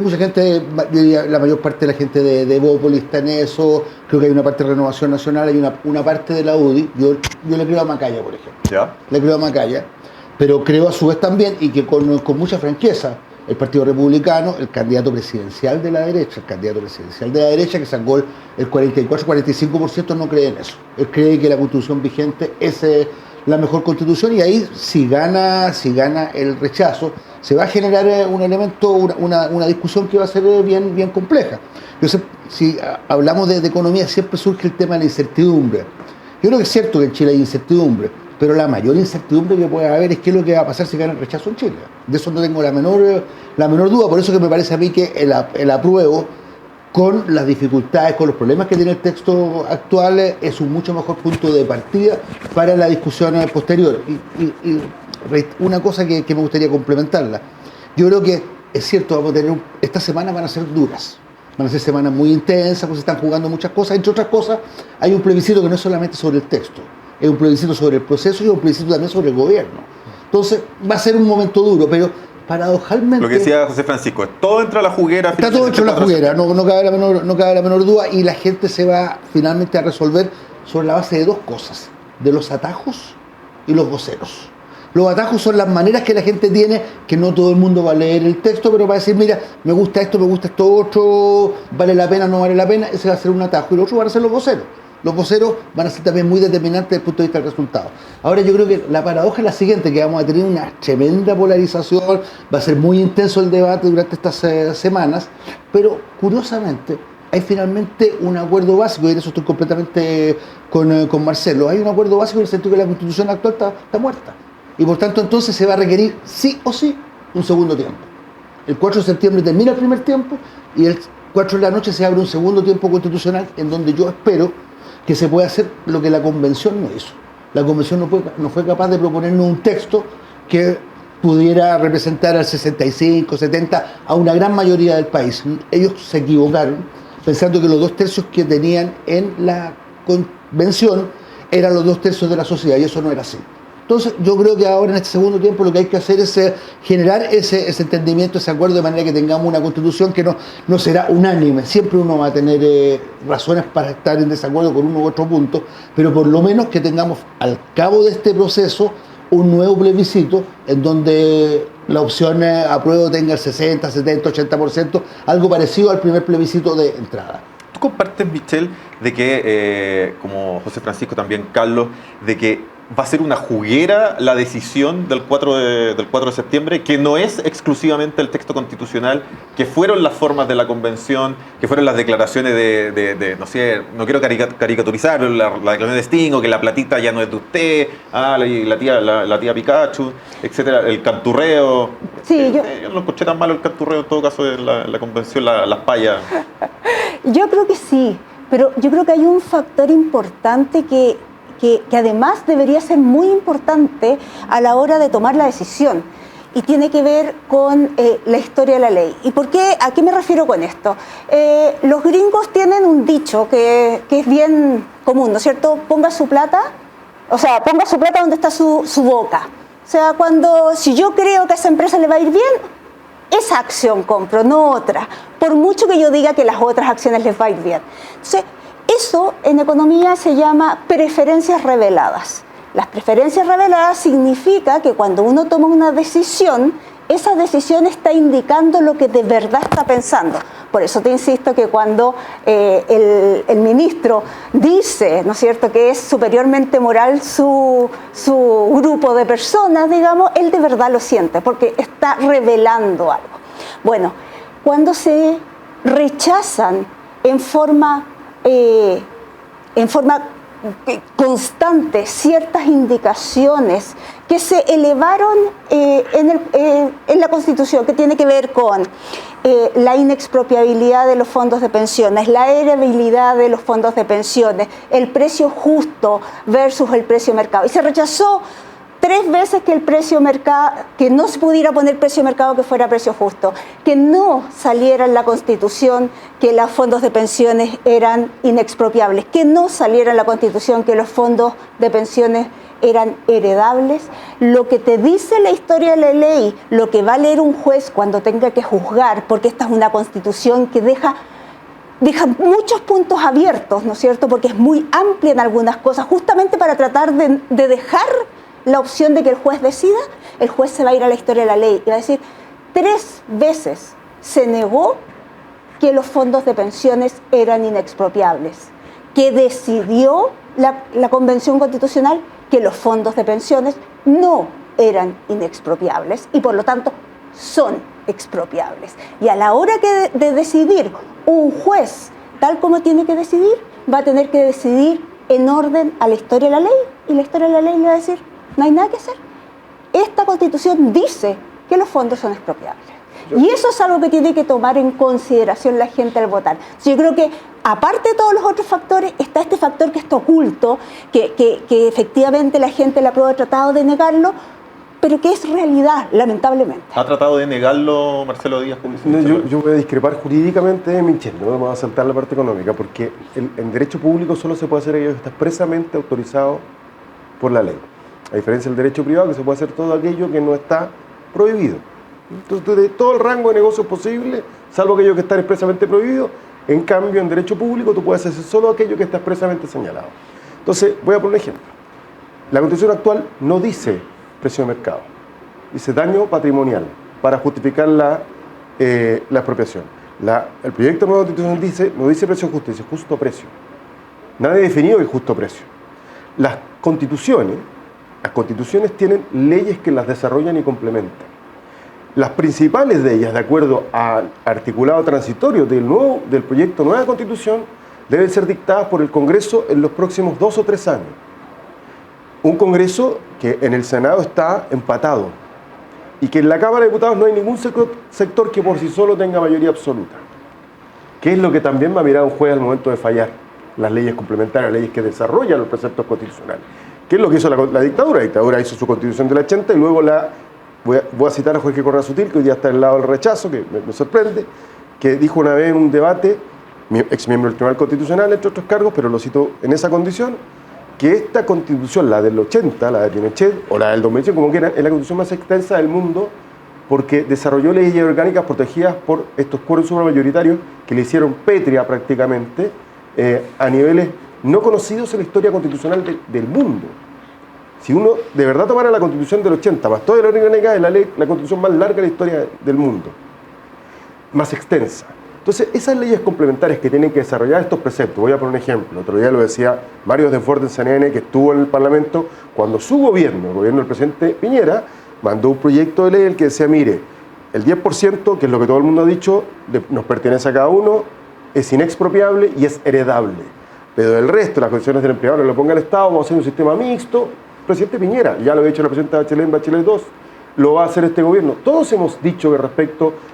mucha gente, yo diría, la mayor parte de la gente de Bópoli está en eso. Creo que hay una parte de Renovación Nacional, hay una parte de la UDI. Yo le creo a Macaya, por ejemplo. ¿Ya? Le creo a Macaya, pero creo a su vez también, y que con mucha franqueza, el Partido Republicano, el candidato presidencial de la derecha, que sacó el 44-45%, no cree en eso. Él cree que la constitución vigente es la mejor constitución, y ahí si gana el rechazo, se va a generar un elemento, una discusión que va a ser bien compleja. Entonces, si hablamos de economía, siempre surge el tema de la incertidumbre. Yo creo que es cierto que en Chile hay incertidumbre, pero la mayor incertidumbre que puede haber es qué es lo que va a pasar si gana el rechazo en Chile. De eso no tengo la menor duda. Por eso que me parece a mí que el apruebo, con las dificultades, con los problemas que tiene el texto actual, es un mucho mejor punto de partida para la discusión posterior. Y una cosa que me gustaría complementarla. Yo creo que es cierto, estas semanas van a ser duras. Van a ser semanas muy intensas, pues se están jugando muchas cosas. Entre otras cosas, hay un plebiscito que no es solamente sobre el texto, es un plebiscito sobre el proceso y un plebiscito también sobre el gobierno. Entonces, va a ser un momento duro, pero paradojalmente... Lo que decía José Francisco, todo entra a la juguera. Está todo hecho en la juguera, no cabe la menor duda, y la gente se va finalmente a resolver sobre la base de dos cosas, de los atajos y los voceros. Los atajos son las maneras que la gente tiene, que no todo el mundo va a leer el texto, pero va a decir, mira, me gusta esto otro, vale la pena, no vale la pena, ese va a ser un atajo, y los otros van a ser los voceros. Los voceros van a ser también muy determinantes desde el punto de vista del resultado. Ahora yo creo que la paradoja es la siguiente, que vamos a tener una tremenda polarización, va a ser muy intenso el debate durante estas semanas, pero curiosamente hay finalmente un acuerdo básico, y en eso estoy completamente con Marcelo, hay un acuerdo básico en el sentido que la Constitución actual está muerta. Y por tanto entonces se va a requerir sí o sí un segundo tiempo. El 4 de septiembre termina el primer tiempo y el 4 de la noche se abre un segundo tiempo constitucional en donde yo espero que se pueda hacer lo que la Convención no hizo. La Convención no fue capaz de proponernos un texto que pudiera representar al 65, 70, a una gran mayoría del país. Ellos se equivocaron pensando que los 2/3 que tenían en la Convención eran los 2/3 de la sociedad, y eso no era así. Entonces, yo creo que ahora en este segundo tiempo lo que hay que hacer es generar ese entendimiento, ese acuerdo, de manera que tengamos una constitución que no será unánime. Siempre uno va a tener razones para estar en desacuerdo con uno u otro punto, pero por lo menos que tengamos al cabo de este proceso un nuevo plebiscito en donde la opción apruebo tenga el 60, 70, 80%, algo parecido al primer plebiscito de entrada. ¿Tú compartes, Michelle, de que, como José Francisco, también Carlos, de que va a ser una juguera la decisión del 4 de septiembre, que no es exclusivamente el texto constitucional, que fueron las formas de la convención, que fueron las declaraciones de no sé, no quiero caricaturizar, la declaración de Sting, o que la platita ya no es de usted, la tía Pikachu, etcétera, el canturreo? Sí, yo no escuché tan malo el canturreo en todo caso de la convención, las payas. Yo creo que sí, pero yo creo que hay un factor importante que además debería ser muy importante a la hora de tomar la decisión. y tiene que ver con la historia de la ley. ¿Y por qué? ¿A qué me refiero con esto? Los gringos tienen un dicho que es bien común, ¿no es cierto? Ponga su plata donde está su boca. O sea, si yo creo que a esa empresa le va a ir bien, esa acción compro, no otra, por mucho que yo diga que las otras acciones les va a ir bien. Entonces, eso en economía se llama preferencias reveladas. Las preferencias reveladas significa que cuando uno toma una decisión, esa decisión está indicando lo que de verdad está pensando. Por eso te insisto que cuando el ministro dice, ¿no es cierto?, que es superiormente moral su grupo de personas, digamos, él de verdad lo siente, porque está revelando algo. Bueno, cuando se rechazan en forma constante ciertas indicaciones que se elevaron en la Constitución, que tiene que ver con la inexpropiabilidad de los fondos de pensiones, la heredabilidad de los fondos de pensiones, el precio justo versus el precio de mercado. Y se rechazó 3 veces que el precio mercado, que no se pudiera poner precio de mercado que fuera precio justo, que no saliera en la Constitución que los fondos de pensiones eran inexpropiables, que no saliera en la Constitución que los fondos de pensiones eran heredables. Lo que te dice la historia de la ley, lo que va a leer un juez cuando tenga que juzgar, porque esta es una Constitución que deja muchos puntos abiertos, ¿no es cierto?, porque es muy amplia en algunas cosas, justamente para tratar de dejar la opción de que el juez decida. El juez se va a ir a la historia de la ley y va a decir: 3 veces se negó que los fondos de pensiones eran inexpropiables, que decidió la Convención Constitucional que los fondos de pensiones no eran inexpropiables y por lo tanto son expropiables. Y a la hora de decidir, un juez, tal como tiene que decidir, va a tener que decidir en orden a la historia de la ley, y la historia de la ley le va a decir: no hay nada que hacer. Esta Constitución dice que los fondos son expropiables. Y eso es algo que tiene que tomar en consideración la gente al votar. Yo creo que, aparte de todos los otros factores, está este factor que está oculto, que efectivamente la gente le ha tratado de negarlo, pero que es realidad, lamentablemente. ¿Ha tratado de negarlo Marcelo Díaz? No, yo voy a discrepar jurídicamente de Michel, no vamos a saltar la parte económica, porque en derecho público solo se puede hacer aquello que está expresamente autorizado por la ley. A diferencia del derecho privado, que se puede hacer todo aquello que no está prohibido. Entonces, de todo el rango de negocios posible, salvo aquello que está expresamente prohibido. En cambio, en derecho público tú puedes hacer solo aquello que está expresamente señalado. Entonces, voy a poner un ejemplo. La Constitución actual no dice precio de mercado, dice daño patrimonial para justificar la expropiación. El proyecto de nueva Constitución no dice precio justo, dice justo precio. Nadie ha definido el justo precio. Las constituciones tienen leyes que las desarrollan y complementan. Las principales de ellas, de acuerdo al articulado transitorio del proyecto Nueva Constitución, deben ser dictadas por el Congreso en los próximos 2 o 3 años. Un Congreso que en el Senado está empatado y que en la Cámara de Diputados no hay ningún sector que por sí solo tenga mayoría absoluta. ¿Qué es lo que también va a mirar un juez al momento de fallar? Las leyes complementarias, las leyes que desarrollan los preceptos constitucionales. ¿Qué es lo que hizo la dictadura? La dictadura hizo su Constitución del 80 y luego voy a citar a Jorge Correa Sutil, que hoy día está del lado del rechazo, que me sorprende, que dijo una vez en un debate, ex miembro del Tribunal Constitucional, entre otros cargos, pero lo citó en esa condición, que esta Constitución, la del 80, la de Pinochet, o la del 2005, como quieran, es la Constitución más extensa del mundo, porque desarrolló leyes orgánicas protegidas por estos quórums supramayoritarios que le hicieron pétrea prácticamente a niveles no conocidos en la historia constitucional del mundo. Si uno de verdad tomara la Constitución del 80, más toda la ley orgánica, es la Constitución más larga de la historia del mundo, más extensa. Entonces, esas leyes complementarias que tienen que desarrollar estos preceptos, voy a poner un ejemplo, otro día lo decía Mario Denford en CNN, que estuvo en el Parlamento, cuando su gobierno, el gobierno del presidente Piñera, mandó un proyecto de ley en el que decía: mire, el 10%, que es lo que todo el mundo ha dicho, nos pertenece a cada uno, es inexpropiable y es heredable. Pero el resto, las condiciones del empleador, lo ponga el Estado, vamos a hacer un sistema mixto. Presidente Piñera, ya lo ha dicho la presidenta Bachelet en Bachelet 2, lo va a hacer este gobierno. Todos hemos dicho que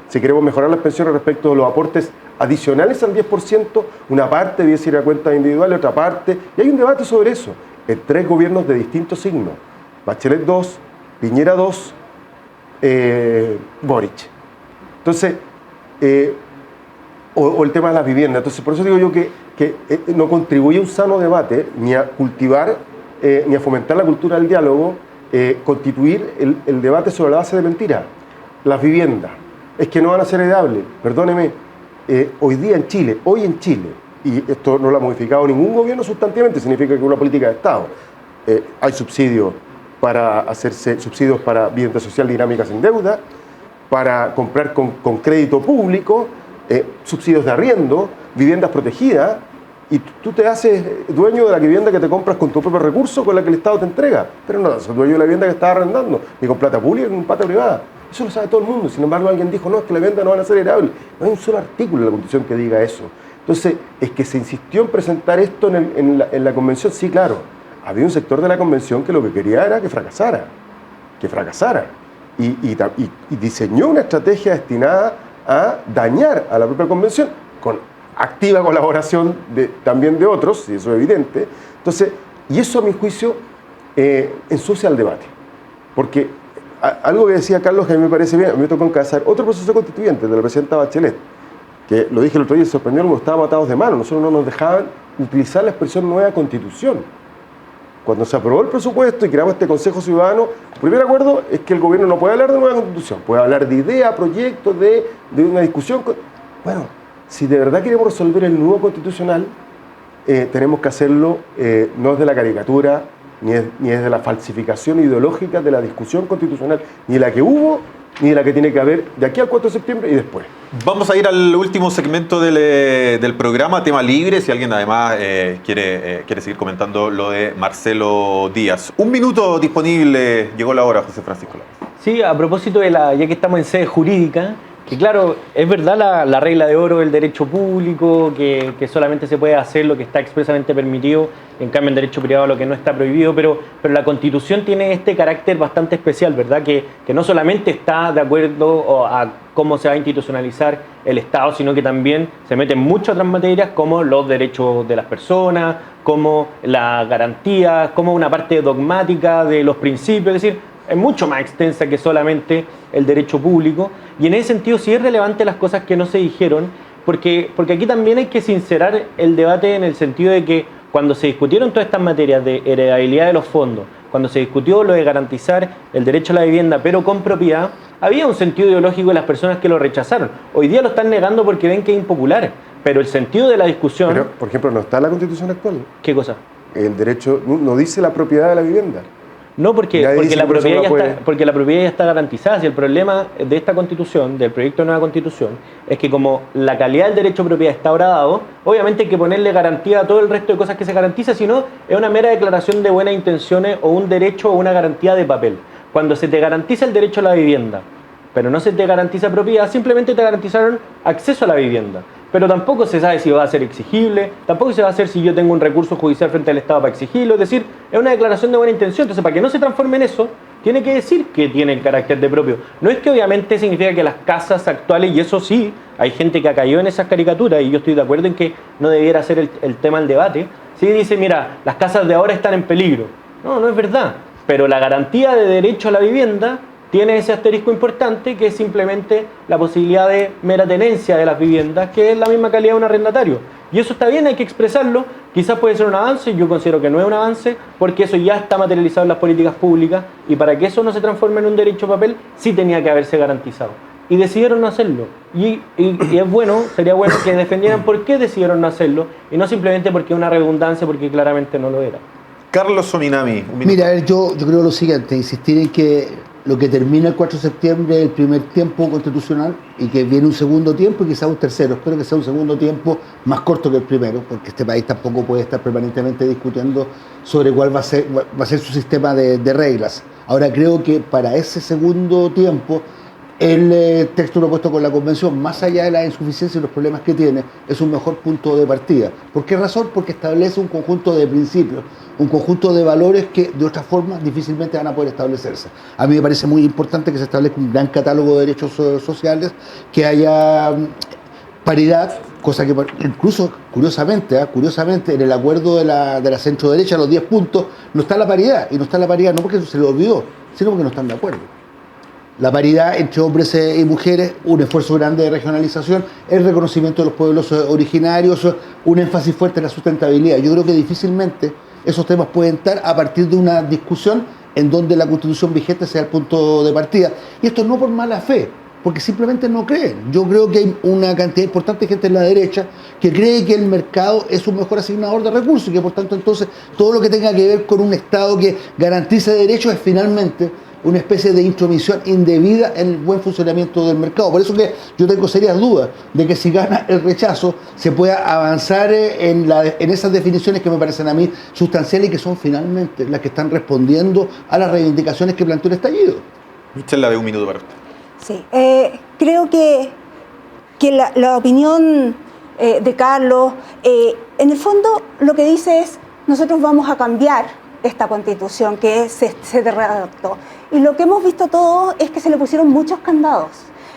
si queremos mejorar las pensiones respecto de los aportes adicionales al 10%, una parte debe ir a cuentas individuales, otra parte, y hay un debate sobre eso, en 3 gobiernos de distintos signos, Bachelet 2, Piñera 2 Boric. Entonces, o el tema de las viviendas. Entonces, por eso digo yo que no contribuye a un sano debate, ni a cultivar, ni a fomentar la cultura del diálogo, constituir el debate sobre la base de mentiras. Las viviendas, es que no van a ser heredables. Perdóneme, hoy en Chile, y esto no lo ha modificado ningún gobierno sustantivamente, significa que es una política de Estado. Hay subsidios para vivienda social dinámica sin deuda, para comprar con crédito público, subsidios de arriendo, viviendas protegidas, y tú te haces dueño de la vivienda que te compras con tu propio recurso, con la que el Estado te entrega, pero no sos dueño de la vivienda que estás arrendando, ni con plata pública ni con plata privada. Eso lo sabe todo el mundo. Sin embargo, alguien dijo, no, es que las viviendas no van a ser heredables. No hay un solo artículo en la Constitución que diga eso. Entonces, es que se insistió en presentar esto en la convención. Sí, claro, había un sector de la convención que lo que quería era que fracasara. Y diseñó una estrategia destinada a dañar a la propia convención, con activa colaboración también de otros, y eso es evidente. Entonces, y eso a mi juicio ensucia el debate. Porque algo que decía Carlos que a mí me parece bien, a mí me tocó encabezar otro proceso constituyente de la presidenta Bachelet, que lo dije el otro día y sorprendió como estábamos atados de mano. Nosotros no nos dejaban utilizar la expresión nueva constitución. Cuando se aprobó el presupuesto y creamos este Consejo Ciudadano, el primer acuerdo es que el gobierno no puede hablar de nueva constitución, puede hablar de idea, proyectos, de una discusión. Bueno, si de verdad queremos resolver el nuevo constitucional, tenemos que hacerlo no desde la caricatura, ni desde la falsificación ideológica de la discusión constitucional, ni la que hubo, ni la que tiene que haber de aquí al 4 de septiembre y después. Vamos a ir al último segmento del programa, tema libre, si alguien además quiere seguir comentando lo de Marcelo Díaz. Un minuto disponible, llegó la hora, José Francisco López. Sí, a propósito ya que estamos en sede jurídica, que claro, es verdad la regla de oro del derecho público, que solamente se puede hacer lo que está expresamente permitido, en cambio en derecho privado lo que no está prohibido, pero la Constitución tiene este carácter bastante especial, ¿verdad? Que no solamente está de acuerdo a cómo se va a institucionalizar el Estado, sino que también se mete en muchas otras materias como los derechos de las personas, como la garantía, como una parte dogmática de los principios, es decir, es mucho más extensa que solamente el derecho público, y en ese sentido sí es relevante las cosas que no se dijeron, porque aquí también hay que sincerar el debate en el sentido de que cuando se discutieron todas estas materias de heredabilidad de los fondos, cuando se discutió lo de garantizar el derecho a la vivienda pero con propiedad, había un sentido ideológico de las personas que lo rechazaron. Hoy día lo están negando porque ven que es impopular, pero el sentido de la discusión... Pero, por ejemplo, ¿no está en la Constitución actual? ¿Qué cosa? El derecho no dice la propiedad de la vivienda. No, porque la propiedad ya está garantizada. Si el problema de esta Constitución, del proyecto de nueva Constitución, es que como la calidad del derecho de propiedad está ahora dado, obviamente hay que ponerle garantía a todo el resto de cosas que se garantiza, si no es una mera declaración de buenas intenciones o un derecho o una garantía de papel. Cuando se te garantiza el derecho a la vivienda, pero no se te garantiza propiedad, simplemente te garantizaron acceso a la vivienda. Pero tampoco se sabe si va a ser exigible, tampoco se va a hacer si yo tengo un recurso judicial frente al Estado para exigirlo, es decir, es una declaración de buena intención. Entonces, para que no se transforme en eso, tiene que decir que tiene el carácter de propio. No es que obviamente significa que las casas actuales, y eso sí, hay gente que ha caído en esas caricaturas, y yo estoy de acuerdo en que no debiera ser el tema del debate, sí dice, mira, las casas de ahora están en peligro. No es verdad, pero la garantía de derecho a la vivienda tiene ese asterisco importante que es simplemente la posibilidad de mera tenencia de las viviendas, que es la misma calidad de un arrendatario. Y eso está bien, hay que expresarlo. Quizás puede ser un avance, yo considero que no es un avance, porque eso ya está materializado en las políticas públicas, y para que eso no se transforme en un derecho de papel, sí tenía que haberse garantizado. Y decidieron no hacerlo. Y es bueno, sería bueno que defendieran por qué decidieron no hacerlo, y no simplemente porque es una redundancia, porque claramente no lo era. Carlos Ominami, un minuto. Mira, a ver, yo creo lo siguiente, insistir en que lo que termina el 4 de septiembre es el primer tiempo constitucional y que viene un segundo tiempo y quizás un tercero. Espero que sea un segundo tiempo más corto que el primero, porque este país tampoco puede estar permanentemente discutiendo sobre cuál va a ser su sistema de reglas. Ahora, creo que para ese segundo tiempo el texto propuesto con la Convención, más allá de la insuficiencia y los problemas que tiene, es un mejor punto de partida. ¿Por qué razón? Porque establece un conjunto de principios, un conjunto de valores que de otras formas difícilmente van a poder establecerse. A mí me parece muy importante que se establezca un gran catálogo de derechos sociales, que haya paridad, cosa que incluso curiosamente en el acuerdo de la centro derecha, los 10 puntos, no está la paridad, y no está la paridad no porque se le olvidó, sino porque no están de acuerdo. la paridad entre hombres y mujeres, un esfuerzo grande de regionalización, el reconocimiento de los pueblos originarios, un énfasis fuerte en la sustentabilidad. Yo creo que difícilmente esos temas pueden estar a partir de una discusión en donde la Constitución vigente sea el punto de partida. Y esto no por mala fe, porque simplemente no creen. Yo creo que hay una cantidad importante de gente en la derecha que cree que el mercado es un mejor asignador de recursos y que por tanto entonces todo lo que tenga que ver con un Estado que garantice derechos es finalmente una especie de intromisión indebida en el buen funcionamiento del mercado. Por eso que yo tengo serias dudas de que si gana el rechazo se pueda avanzar en esas definiciones que me parecen a mí sustanciales y que son finalmente las que están respondiendo a las reivindicaciones que planteó el estallido. Michelle, la de un minuto para usted. Sí, creo que la opinión de Carlos, en el fondo lo que dice es, nosotros vamos a cambiar esta Constitución que se redactó. Y lo que hemos visto todos es que se le pusieron muchos candados.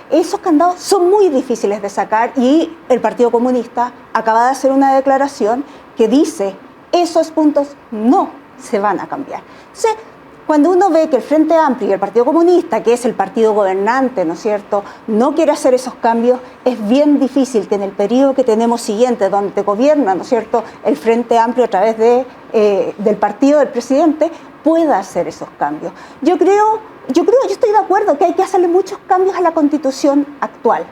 Esos candados son muy difíciles de sacar y el Partido Comunista acaba de hacer una declaración que dice, esos puntos no se van a cambiar. Entonces, cuando uno ve que el Frente Amplio y el Partido Comunista, que es el partido gobernante, ¿no es cierto?, no quiere hacer esos cambios, es bien difícil que en el periodo que tenemos siguiente, donde gobierna, ¿no es cierto?, el Frente Amplio a través del partido del presidente, pueda hacer esos cambios. Yo estoy de acuerdo que hay que hacerle muchos cambios a la Constitución actual,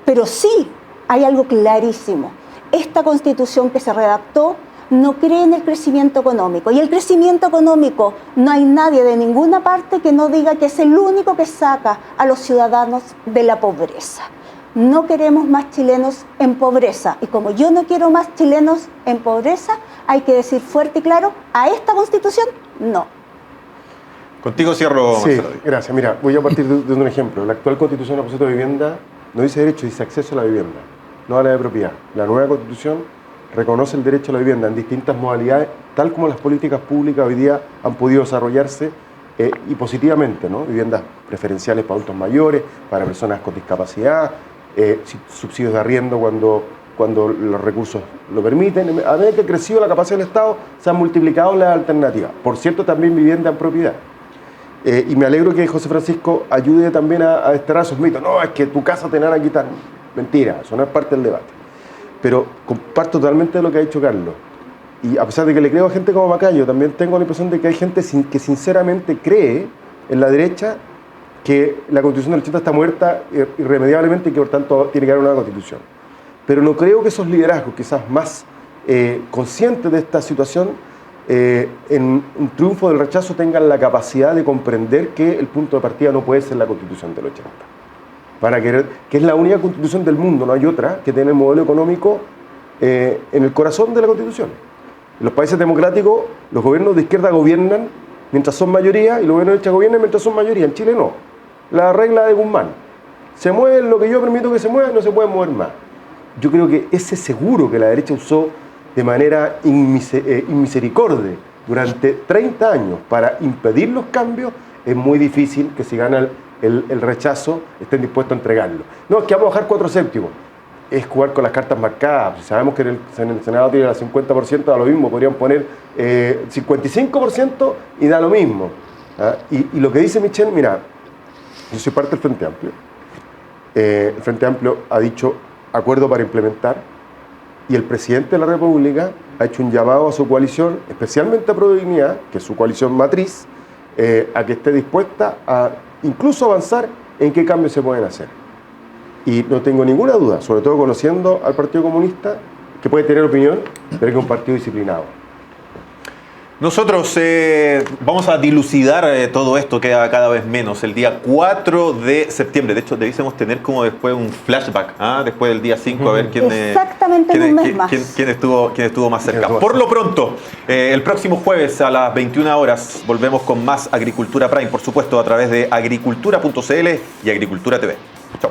pero sí hay algo clarísimo. Esta Constitución que se redactó no cree en el crecimiento económico. Y el crecimiento económico, no hay nadie de ninguna parte que no diga que es el único que saca a los ciudadanos de la pobreza. No queremos más chilenos en pobreza. Y como yo no quiero más chilenos en pobreza, hay que decir fuerte y claro, a esta Constitución, no. Contigo cierro, Sí, Marcelo. gracias. Mira, voy a partir de un ejemplo. La actual Constitución a propósito de vivienda no dice derecho, dice acceso a la vivienda, no habla de propiedad. La nueva Constitución reconoce el derecho a la vivienda en distintas modalidades, tal como las políticas públicas hoy día han podido desarrollarse y positivamente, ¿no? Viviendas preferenciales para adultos mayores, para personas con discapacidad, subsidios de arriendo cuando los recursos lo permiten. A medida que ha crecido la capacidad del Estado, se han multiplicado las alternativas. Por cierto, también vivienda en propiedad. Y me alegro que José Francisco ayude también a desterrar esos mitos. No, es que tu casa te la van a quitar. Mentira, eso no es parte del debate. Pero comparto totalmente lo que ha dicho Carlos. Y a pesar de que le creo a gente como Macayo, también tengo la impresión de que hay gente que sinceramente cree en la derecha que la Constitución del 80 está muerta irremediablemente y que por tanto tiene que haber una nueva Constitución. Pero no creo que esos liderazgos, quizás más conscientes de esta situación, en un triunfo del rechazo tengan la capacidad de comprender que el punto de partida no puede ser la Constitución del 80. Que es la única Constitución del mundo, no hay otra, que tiene el modelo económico en el corazón de la Constitución. En los países democráticos, los gobiernos de izquierda gobiernan mientras son mayoría y los gobiernos de derecha gobiernan mientras son mayoría. En Chile no. La regla de Guzmán. Se mueve lo que yo permito que se mueva, no se puede mover más. Yo creo que ese seguro que la derecha usó de manera inmisericordia durante 30 años para impedir los cambios, es muy difícil que si gana el rechazo estén dispuestos a entregarlo. No, es que vamos a bajar 4 séptimos. Es jugar con las cartas marcadas. Sabemos que en el Senado tiene el 50%, da lo mismo. Podrían poner 55% y da lo mismo. ¿Ah? Y lo que dice Michelle, mira, yo soy parte del Frente Amplio. El Frente Amplio ha dicho acuerdo para implementar y el presidente de la República ha hecho un llamado a su coalición, especialmente a Prodignidad, que es su coalición matriz, a que esté dispuesta a incluso avanzar en qué cambios se pueden hacer. Y no tengo ninguna duda, sobre todo conociendo al Partido Comunista, que puede tener opinión, pero que es un partido disciplinado. Nosotros vamos a dilucidar todo esto, queda cada vez menos. El día 4 de septiembre, de hecho, debiésemos tener como después un flashback, después del día 5, a ver quién estuvo más cerca. Por lo pronto, el próximo jueves a las 21 horas volvemos con más Agricultura Prime, por supuesto, a través de agricultura.cl y Agricultura TV. Chao.